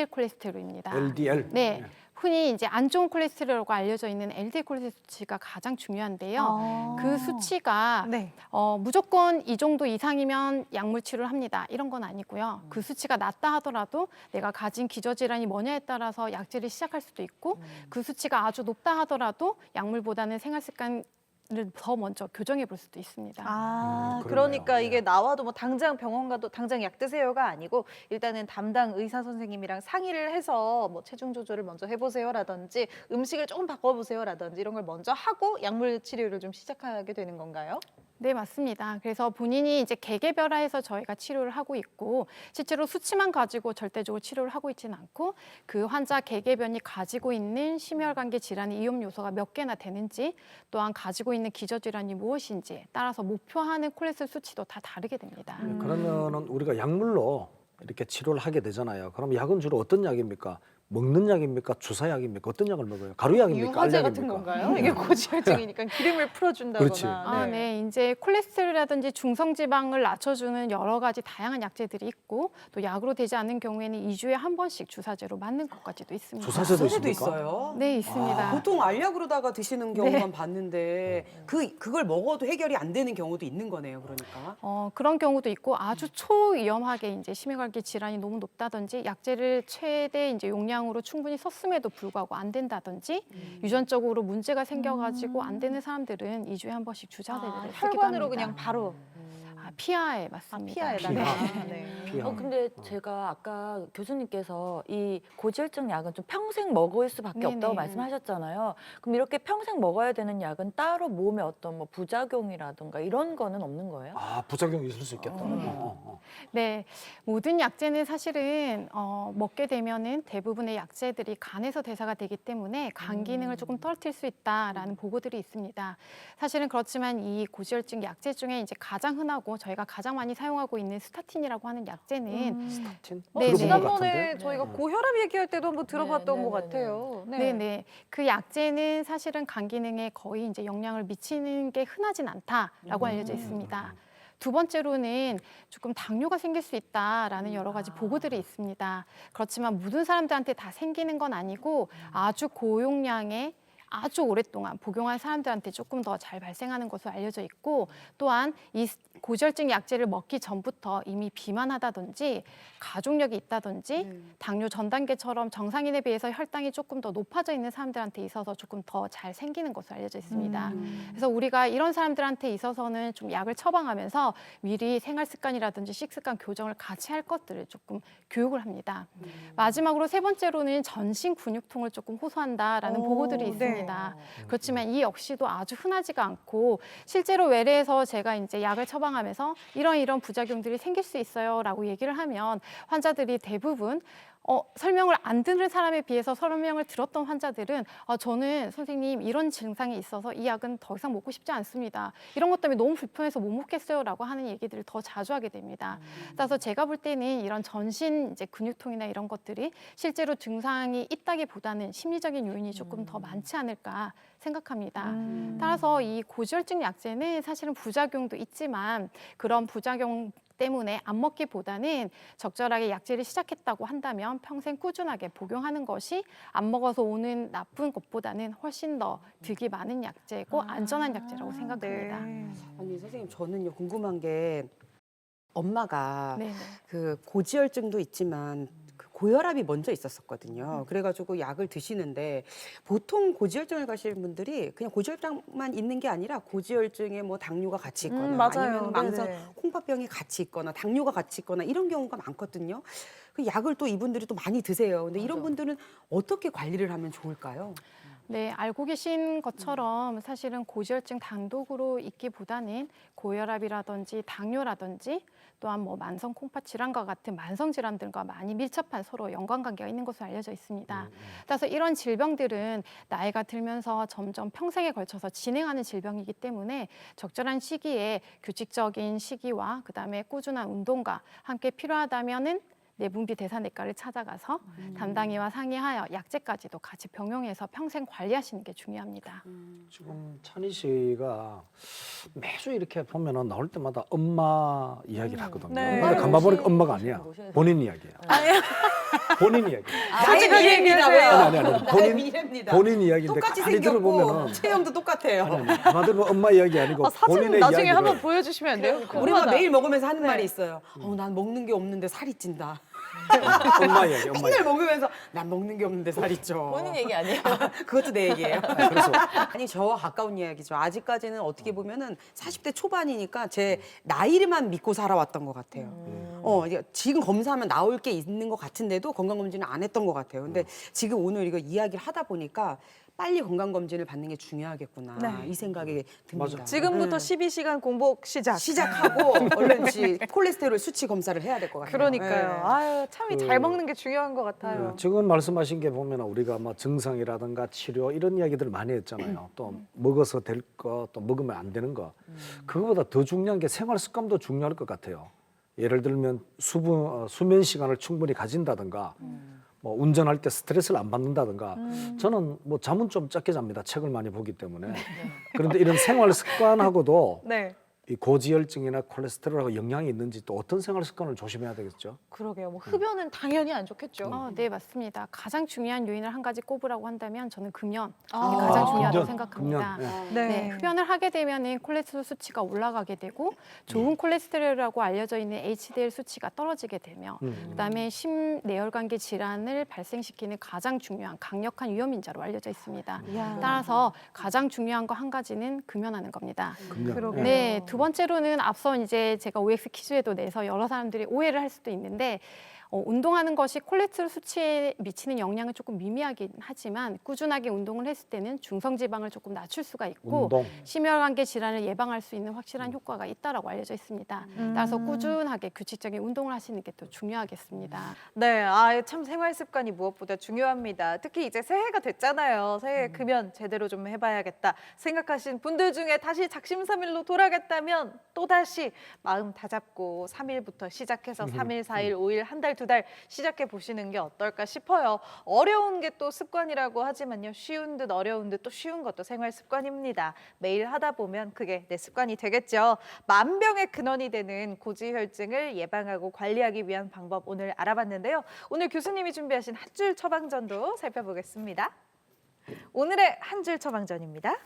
콜레스테롤입니다. LDL. 네. 흔히 이제 안 좋은 콜레스테롤이라고 알려져 있는 LDL 콜레스테롤 수치가 가장 중요한데요. 그 수치가 네. 무조건 이 정도 이상이면 약물 치료를 합니다. 이런 건 아니고요. 그 수치가 낮다 하더라도 내가 가진 기저질환이 뭐냐에 따라서 약제를 시작할 수도 있고 그 수치가 아주 높다 하더라도 약물보다는 생활습관 를 더 먼저 교정해 볼 수도 있습니다. 그러네요. 그러니까 네. 이게 나와도 뭐 당장 병원 가도 당장 약 드세요가 아니고 일단은 담당 의사 선생님이랑 상의를 해서 뭐 체중 조절을 먼저 해보세요라든지 음식을 조금 바꿔보세요라든지 이런 걸 먼저 하고 약물 치료를 좀 시작하게 되는 건가요? 네, 맞습니다. 그래서 본인이 이제 개개별화해서 저희가 치료를 하고 있고 실제로 수치만 가지고 절대적으로 치료를 하고 있지는 않고 그 환자 개개변이 가지고 있는 심혈관계 질환의 위험 요소가 몇 개나 되는지 또한 가지고 있는 기저질환이 무엇인지에 따라서 목표하는 콜레스테롤 수치도 다 다르게 됩니다. 그러면은 우리가 약물로 이렇게 치료를 하게 되잖아요. 그럼 약은 주로 어떤 약입니까? 먹는 약입니까? 주사약입니까? 어떤 약을 먹어요? 가루약입니까? 유화제 같은 알약입니까? 건가요? 이게 고지혈증이니까 기름을 풀어준다거나. 그렇지. 네, 이제 콜레스테롤이라든지 중성지방을 낮춰주는 여러 가지 다양한 약제들이 있고 또 약으로 되지 않는 경우에는 2주에 한 번씩 주사제로 맞는 것까지도 있습니다. 주사제도 소재도 있습니까? 있어요. 네, 있습니다. 보통 알약으로다가 드시는 경우만 봤는데 그걸 먹어도 해결이 안 되는 경우도 있는 거네요. 그러니까. 그런 경우도 있고 아주 초위험하게 이제 심혈관계 질환이 너무 높다든지 약제를 최대 이제 용량으로 충분히 썼음에도 불구하고 안 된다든지 유전적으로 문제가 생겨가지고 안 되는 사람들은 2주에 한 번씩 주사제를 쓰기도 혈관으로 합니다. 그냥 바로 피하에 맞습니다. 피하에다가. 피하. 네. 피하. 근데 제가 아까 교수님께서 이 고지혈증 약은 좀 평생 먹을 수밖에 네네. 없다고 말씀하셨잖아요. 그럼 이렇게 평생 먹어야 되는 약은 따로 몸에 어떤 뭐 부작용이라든가 이런 거는 없는 거예요? 아, 부작용이 있을 수 있겠다. 네, 모든 약제는 사실은 먹게 되면은 대부분의 약제들이 간에서 대사가 되기 때문에 간 기능을 조금 떨어뜨릴 수 있다라는 보고들이 있습니다. 사실은 그렇지만 이 고지혈증 약제 중에 이제 가장 흔하고 저희가 가장 많이 사용하고 있는 스타틴이라고 하는 약제는 스타틴? 네, 들어본 것 지난번에 같은데? 저희가 고혈압 얘기할 때도 한번 들어봤던 네, 것 네, 같아요. 네네. 그 약제는 사실은 간 기능에 거의 이제 영향을 미치는 게 흔하진 않다라고 알려져 있습니다. 두 번째로는 조금 당뇨가 생길 수 있다라는 여러 가지 보고들이 있습니다. 그렇지만 모든 사람들한테 다 생기는 건 아니고 아주 고용량의 아주 오랫동안 복용한 사람들한테 조금 더 잘 발생하는 것으로 알려져 있고, 또한 이 고지혈증 약제를 먹기 전부터 이미 비만하다든지 가족력이 있다든지 당뇨 전 단계처럼 정상인에 비해서 혈당이 조금 더 높아져 있는 사람들한테 있어서 조금 더 잘 생기는 것으로 알려져 있습니다. 그래서 우리가 이런 사람들한테 있어서는 좀 약을 처방하면서 미리 생활 습관이라든지 식습관 교정을 같이 할 것들을 조금 교육을 합니다. 마지막으로 세 번째로는 전신 근육통을 조금 호소한다라는 보고들이 네. 있습니다. 그렇지만 이 역시도 아주 흔하지가 않고, 실제로 외래에서 제가 이제 약을 처방하면서 이런 부작용들이 생길 수 있어요라고 얘기를 하면 환자들이 대부분 설명을 안 듣는 사람에 비해서 설명을 들었던 환자들은 저는 선생님 이런 증상이 있어서 이 약은 더 이상 먹고 싶지 않습니다. 이런 것 때문에 너무 불편해서 못 먹겠어요라고 하는 얘기들을 더 자주 하게 됩니다. 그래서 제가 볼 때는 이런 전신 이제 근육통이나 이런 것들이 실제로 증상이 있다기보다는 심리적인 요인이 조금 더 많지 않을까 생각합니다. 따라서 이 고지혈증 약제는 사실은 부작용도 있지만 그런 부작용 때문에 안 먹기보다는 적절하게 약제를 시작했다고 한다면 평생 꾸준하게 복용하는 것이 안 먹어서 오는 나쁜 것보다는 훨씬 더 득이 많은 약제고 안전한 약제라고 생각합니다. 네. 아니 선생님 저는요 궁금한 게 엄마가 네네. 그 고지혈증도 있지만 그 고혈압이 먼저 있었었거든요. 그래가지고 약을 드시는데 보통 고지혈증을 가시는 분들이 그냥 고지혈증만 있는 게 아니라 고지혈증에 뭐 당뇨가 같이 있거나 맞아요. 아니면 망성 네네. 콩팥병이 같이 있거나 당뇨가 같이 있거나 이런 경우가 많거든요. 그 약을 또 이분들이 또 많이 드세요. 근데 이런 분들은 어떻게 관리를 하면 좋을까요? 네, 알고 계신 것처럼 사실은 고지혈증 단독으로 있기보다는 고혈압이라든지 당뇨라든지 또한 뭐 만성 콩팥 질환과 같은 만성 질환들과 많이 밀접한 서로 연관관계가 있는 것으로 알려져 있습니다. 따라서 이런 질병들은 나이가 들면서 점점 평생에 걸쳐서 진행하는 질병이기 때문에 적절한 시기에 규칙적인 시기와 그다음에 꾸준한 운동과 함께 필요하다면은 내분비 대사내과를 찾아가서 담당의와 상의하여 약제까지도 같이 병용해서 평생 관리하시는 게 중요합니다. 지금 찬희 씨가 매주 이렇게 보면은 나올 때마다 엄마 이야기를 하거든요. 네. 근데 간만 보니까 엄마가 아니야. 본인 이야기예요. 본인 이야기. 나의 미래입니다. 왜요? 아니. 나의 미래입니다. 본인 이야기인데 똑같이 가만히 생겼고 들어보면은 체형도 똑같아요. 아니. 가만히 들어보면 엄마 이야기 아니고 사진 본인의 나중에 이야기를 한번 보여주시면 안 돼요? 우리 엄마 궁금하다. 매일 먹으면서 하는 네. 말이 있어요. 난 먹는 게 없는데 살이 찐다. 엄마 이야기, 엄마 맨날 이야기. 먹으면서 난 먹는 게 없는데 살이 쪄. 본인 얘기 아니에요? 그것도 내 얘기예요. 그래서 아니 저와 가까운 이야기죠. 아직까지는 어떻게 보면은 40대 초반이니까 제 나이만 믿고 살아왔던 것 같아요. 이제 지금 검사하면 나올 게 있는 것 같은데도 건강검진을 안 했던 것 같아요. 근데 지금 오늘 이거 이야기를 하다 보니까 빨리 건강검진을 받는 게 중요하겠구나 네. 이 생각이 듭니다. 맞아. 지금부터 12시간 공복 시작. 시작하고 얼른 콜레스테롤 수치 검사를 해야 될 것 같아요. 그러니까요. 네. 아유, 참 잘 먹는 게 중요한 것 같아요. 지금 말씀하신 게 보면 우리가 뭐 증상이라든가 치료 이런 이야기들 많이 했잖아요. 또 먹어서 될 거, 또 먹으면 안 되는 거. 그거보다 더 중요한 게 생활 습관도 중요할 것 같아요. 예를 들면 수면 시간을 충분히 가진다든가, 뭐 운전할 때 스트레스를 안 받는다든가. 저는 뭐 잠은 좀 적게 잡니다. 책을 많이 보기 때문에. 그런데 이런 생활 습관하고도 네. 이 고지혈증이나 콜레스테롤하고 영향이 있는지 또 어떤 생활 습관을 조심해야 되겠죠? 그러게요. 뭐 흡연은 당연히 안 좋겠죠. 네, 맞습니다. 가장 중요한 요인을 한 가지 꼽으라고 한다면 저는 금연이 아, 가장 중요하다고 금연, 생각합니다. 금연, 네. 네, 흡연을 하게 되면은 콜레스테롤 수치가 올라가게 되고 좋은 콜레스테롤이라고 알려져 있는 HDL 수치가 떨어지게 되며 그다음에 심내혈관계 질환을 발생시키는 가장 중요한 강력한 위험인자로 알려져 있습니다. 이야. 따라서 가장 중요한 거 한 가지는 금연하는 겁니다. 금연. 그러게요. 네, 두 번째로는 앞서 이제 제가 OX 퀴즈에도 내서 여러 사람들이 오해를 할 수도 있는데 운동하는 것이 콜레스테롤 수치에 미치는 영향은 조금 미미하긴 하지만 꾸준하게 운동을 했을 때는 중성지방을 조금 낮출 수가 있고 운동. 심혈관계 질환을 예방할 수 있는 확실한 효과가 있다라고 알려져 있습니다. 따라서 꾸준하게 규칙적인 운동을 하시는 게 또 중요하겠습니다. 네, 참 생활 습관이 무엇보다 중요합니다. 특히 이제 새해가 됐잖아요. 새해 금연 제대로 좀 해봐야겠다 생각하신 분들 중에 다시 작심삼일로 돌아갔다면 또 다시 마음 다잡고 3일부터 시작해서 3일, 4일, 5일, 한 달, 두 달 시작해 보시는 게 어떨까 싶어요. 어려운 게 또 습관이라고 하지만요. 쉬운 듯 어려운 듯 또 쉬운 것도 생활 습관입니다. 매일 하다 보면 그게 내 습관이 되겠죠. 만병의 근원이 되는 고지혈증을 예방하고 관리하기 위한 방법 오늘 알아봤는데요. 오늘 교수님이 준비하신 한 줄 처방전도 살펴보겠습니다. 오늘의 한 줄 처방전입니다.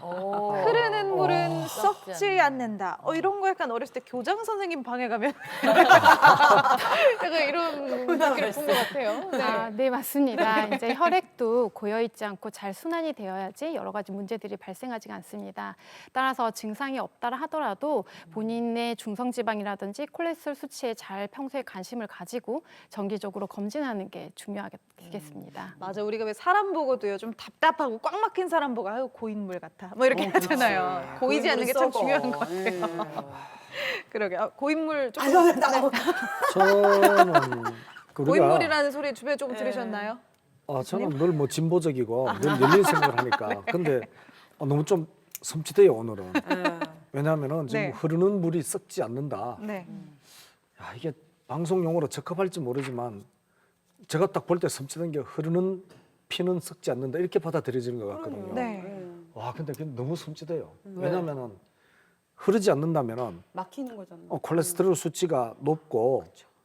오. 흐르는 물은 썩지 썩지 않는다. 이런 거 약간 어렸을 때 교장 선생님 방에 가면 약간 이런 느낌을 본 것 같아요. 네. 아, 네, 맞습니다. 이제 혈액도 고여 있지 않고 잘 순환이 되어야지 여러 가지 문제들이 발생하지 않습니다. 따라서 증상이 없다 하더라도 본인의 중성지방이라든지 콜레스테롤 수치에 잘 평소에 관심을 가지고 정기적으로 검진하는 게 중요하겠습니다. 맞아, 우리가 왜 사람 보고도요 좀 답답하고 꽉 막힌 사람 보고 아유 고인물 같아 뭐 이렇게 하잖아요. 고이지 않는 게 참 중요한 것 같아요. 그러게 고인물 조금 저는 그 우리가 고인물이라는 소리 주변에 조금 들으셨나요? 저는 늘 뭐 진보적이고 늘 열린 생각을 하니까 근데 너무 좀 섬찟해요 오늘은. 왜냐하면은 지금 네. 흐르는 물이 썩지 않는다. 네. 야, 이게 방송 용어로 적합할지 모르지만 제가 딱 볼 때 섬찟한 게 흐르는 피는 썩지 않는다 이렇게 받아들여지는 것 같거든요. 네. 와 근데 그게 너무 섬찟해요. 왜냐하면은 흐르지 않는다면은 막히는 거잖아요. 콜레스테롤 수치가 높고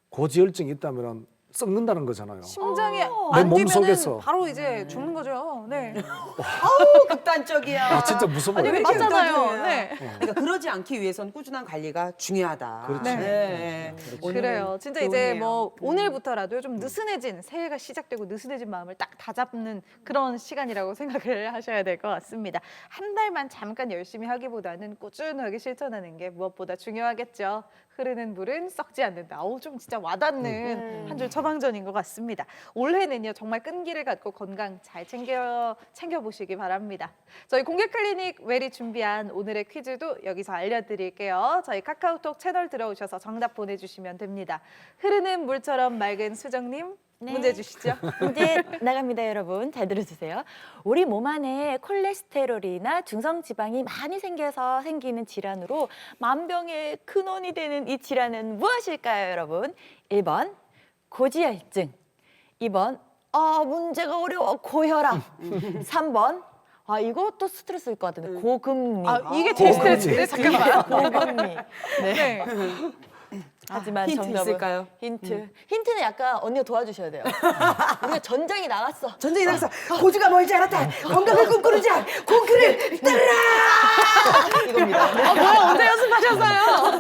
고지혈증이 있다면은 썩는다는 거잖아요. 심장이 내 안 몸 뛰면은 속에서. 바로 이제 죽는 거죠. 네. 아우 극단적이야. 아 진짜 무서워요. 아니, 왜 이렇게 맞잖아요. 극단적이야? 네. 그러니까 그러지 않기 위해서는 꾸준한 관리가 중요하다. 그렇죠. 네. 오늘은 그래요. 진짜 이제 교훈이에요. 뭐 오늘부터라도 좀 느슨해진 새해가 시작되고 느슨해진 마음을 딱 다잡는 그런 시간이라고 생각을 하셔야 될 것 같습니다. 한 달만 잠깐 열심히 하기보다는 꾸준하게 실천하는 게 무엇보다 중요하겠죠. 흐르는 물은 썩지 않는다. 좀 진짜 와닿는 한 줄 처방전인 것 같습니다. 올해는요 정말 끈기를 갖고 건강 잘 챙겨보시기 바랍니다. 저희 공개 클리닉 웰이 준비한 오늘의 퀴즈도 여기서 알려드릴게요. 저희 카카오톡 채널 들어오셔서 정답 보내주시면 됩니다. 흐르는 물처럼 맑은 수정님 네. 문제 주시죠. 문제 나갑니다, 여러분. 잘 들어주세요. 우리 몸 안에 콜레스테롤이나 중성지방이 많이 생겨서 생기는 질환으로 만병의 근원이 되는 이 질환은 무엇일까요, 여러분? 1번 고지혈증, 2번 문제가 어려워 고혈압, 3번 이것도 스트레스일 것 같은데 고금리. 이게 제일 스트레스인데 잠깐만. 고금리. 네. 네. 하지만 힌트 정답은 있을까요? 힌트는 약간 언니가 도와주셔야 돼요. 우리가 전장이 나갔어. 전쟁이 나서 고지가 멀지 않았다. 건강을 꿈꾸르자. 공크를 따르라. 이겁니다. 뭐야 언제 연습하셨어요?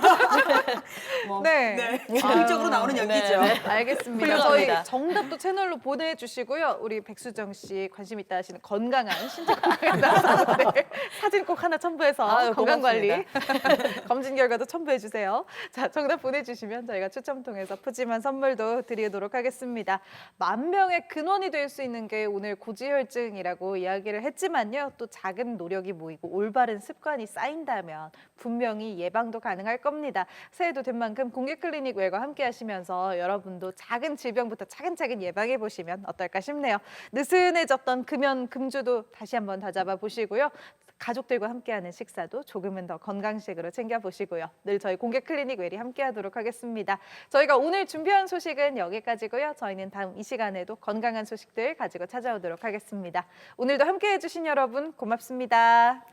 네. 적극적으로 나오는 연기죠. 알겠습니다. 훌륭합니다. 저희 정답도 채널로 보내주시고요. 우리 백수정 씨 관심 있다 하시는 건강한 신체 건강한 남자분들 사진 꼭 하나 첨부해서 아유, 건강 관리 고맙습니다. 검진 결과도 첨부해 주세요. 자, 정답 보내주시면 저희가 추첨 통해서 푸짐한 선물도 드리도록 하겠습니다. 만병의 근원이 될 수 있는 게 오늘 고지혈증이라고 이야기를 했지만요. 또 작은 노력이 모이고 올바른 습관이 쌓인다면 분명히 예방도 가능할 겁니다. 새해도 된 만큼 공개 클리닉 웰과 함께 하시면서 여러분도 작은 질병부터 차근차근 예방해 보시면 어떨까 싶네요. 느슨해졌던 금연 금주도 다시 한번 다잡아 보시고요. 가족들과 함께하는 식사도 조금은 더 건강식으로 챙겨보시고요. 늘 저희 공개 클리닉 웰이 함께하도록 하겠습니다. 저희가 오늘 준비한 소식은 여기까지고요. 저희는 다음 이 시간에도 건강한 소식들 가지고 찾아오도록 하겠습니다. 오늘도 함께해 주신 여러분 고맙습니다.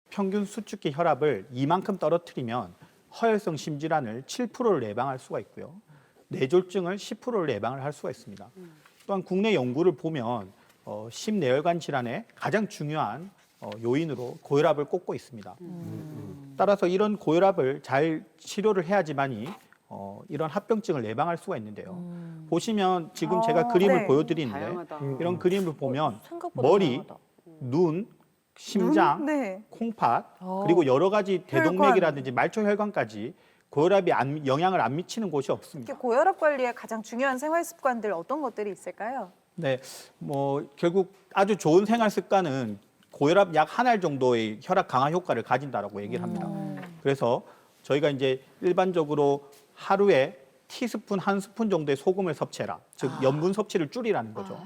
평균 수축기 혈압을 이만큼 떨어뜨리면 허혈성 심질환을 7%를 예방할 수가 있고요. 뇌졸중을 10%를 예방을 할 수가 있습니다. 또한 국내 연구를 보면 심내혈관 질환의 가장 중요한 요인으로 고혈압을 꼽고 있습니다. 따라서 이런 고혈압을 잘 치료를 해야지만이 이런 합병증을 예방할 수가 있는데요. 보시면 지금 제가 그림을 네. 보여드리는데 다양하다. 이런 그림을 보면 생각보다 머리, 다양하다. 눈, 심장, 네. 콩팥 그리고 여러 가지 대동맥이라든지 말초혈관까지 고혈압이 영향을 안 미치는 곳이 없습니다. 특히 고혈압 관리에 가장 중요한 생활 습관들 어떤 것들이 있을까요? 네, 뭐 결국 아주 좋은 생활 습관은 고혈압 약 한 알 정도의 혈압 강화 효과를 가진다라고 얘기를 합니다. 그래서 저희가 이제 일반적으로 하루에 티스푼 한 스푼 정도의 소금을 섭취해라. 즉 염분 섭취를 줄이라는 거죠.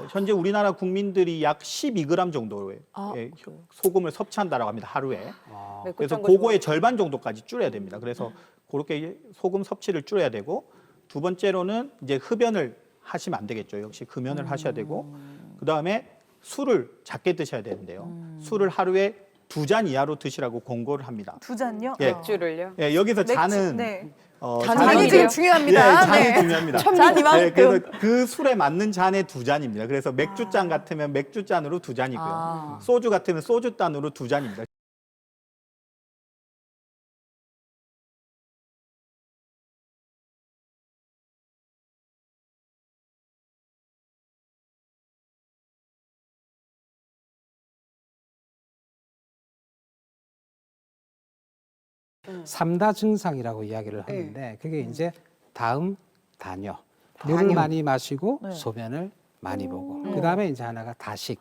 현재 우리나라 국민들이 약 12g 정도의 소금을 섭취한다라고 합니다. 하루에. 그래서 맵고 짠 그거의 절반 정도까지 줄여야 됩니다. 그래서 그렇게 소금 섭취를 줄여야 되고 두 번째로는 이제 흡연을 하시면 안 되겠죠. 역시 금연을 하셔야 되고 그다음에 술을 작게 드셔야 되는데요. 술을 하루에 2잔 이하로 드시라고 공고를 합니다. 2잔요? 예. 맥주를요? 예, 여기서 잔은 네. 잔이 지금 중요합니다. 예, 잔이 네. 중요합니다. 잔 이만큼. 네, 그래서 그 술에 맞는 잔에 2잔입니다. 그래서 맥주잔 같으면 맥주잔으로 2잔이고요. 소주 같으면 소주잔으로 2잔입니다. 삼다 증상이라고 이야기를 네. 하는데 그게 이제 다음 다뇨. 물을 많이 마시고 소변을 많이 보고 그다음에 이제 하나가 다식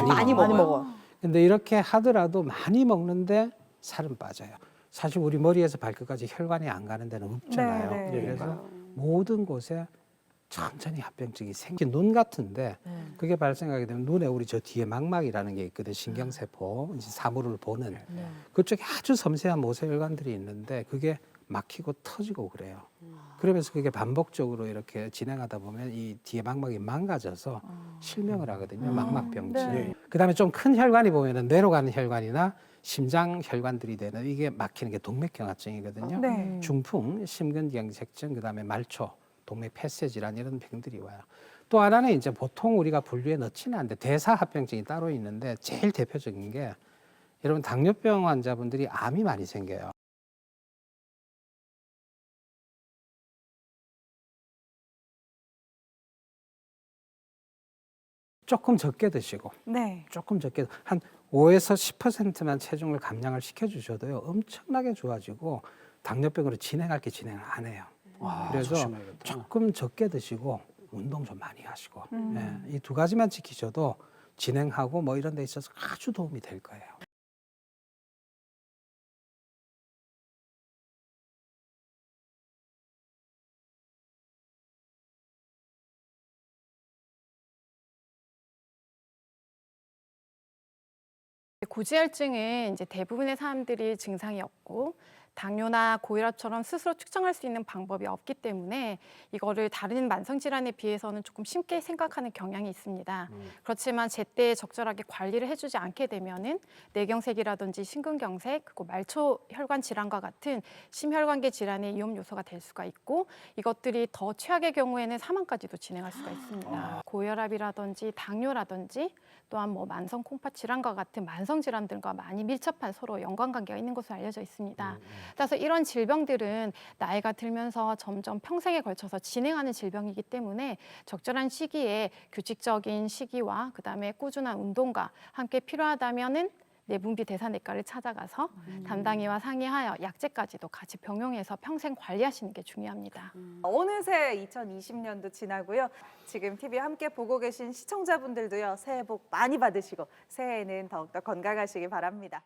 많이 먹어요. 근데 이렇게 하더라도 많이 먹는데 살은 빠져요. 사실 우리 머리에서 발끝까지 혈관이 안 가는 데는 없잖아요. 네, 네. 그래서 모든 곳에 천천히 합병증이 생긴 눈 같은데 그게 발생하게 되면 눈에 우리 저 뒤에 망막이라는 게 있거든. 신경세포, 이제 사물을 보는 그쪽에 아주 섬세한 모세혈관들이 있는데 그게 막히고 터지고 그래요. 그러면서 그게 반복적으로 이렇게 진행하다 보면 이 뒤에 망막이 망가져서 실명을 하거든요. 망막병증. 네. 그다음에 좀 큰 혈관이 보면은 뇌로 가는 혈관이나 심장 혈관들이 되는 이게 막히는 게 동맥경화증이거든요. 네. 중풍, 심근경색증, 그다음에 말초, 동맥 폐쇄 질환 이런 병들이 와요. 또 하나는 이제 보통 우리가 분류에 넣지는 않는데 대사합병증이 따로 있는데 제일 대표적인 게 여러분 당뇨병 환자분들이 암이 많이 생겨요. 조금 적게 드시고 네. 조금 적게 한 5에서 10%만 체중을 감량을 시켜주셔도요 엄청나게 좋아지고 당뇨병으로 진행할 게 진행을 안 해요. 그래서 조심해야겠다. 조금 적게 드시고 운동 좀 많이 하시고 이 두 가지만 지키셔도 진행하고 뭐 이런 데 있어서 아주 도움이 될 거예요. 고지혈증은 이제 대부분의 사람들이 증상이 없고 당뇨나 고혈압처럼 스스로 측정할 수 있는 방법이 없기 때문에 이거를 다른 만성 질환에 비해서는 조금 쉽게 생각하는 경향이 있습니다. 그렇지만 제때 적절하게 관리를 해주지 않게 되면은 뇌경색이라든지 심근경색, 그리고 말초 혈관 질환과 같은 심혈관계 질환의 위험 요소가 될 수가 있고 이것들이 더 최악의 경우에는 사망까지도 진행할 수가 있습니다. 고혈압이라든지 당뇨라든지 또한 뭐 만성 콩팥 질환과 같은 만성 질환들과 많이 밀접한 서로 연관관계가 있는 것으로 알려져 있습니다. 따라서 이런 질병들은 나이가 들면서 점점 평생에 걸쳐서 진행하는 질병이기 때문에 적절한 시기에 규칙적인 식이와 그다음에 꾸준한 운동과 함께 필요하다면은 내분비 대사내과를 찾아가서 담당의와 상의하여 약제까지도 같이 병용해서 평생 관리하시는 게 중요합니다. 어느새 2020년도 지나고요. 지금 TV 함께 보고 계신 시청자분들도요. 새해 복 많이 받으시고 새해에는 더욱더 건강하시기 바랍니다.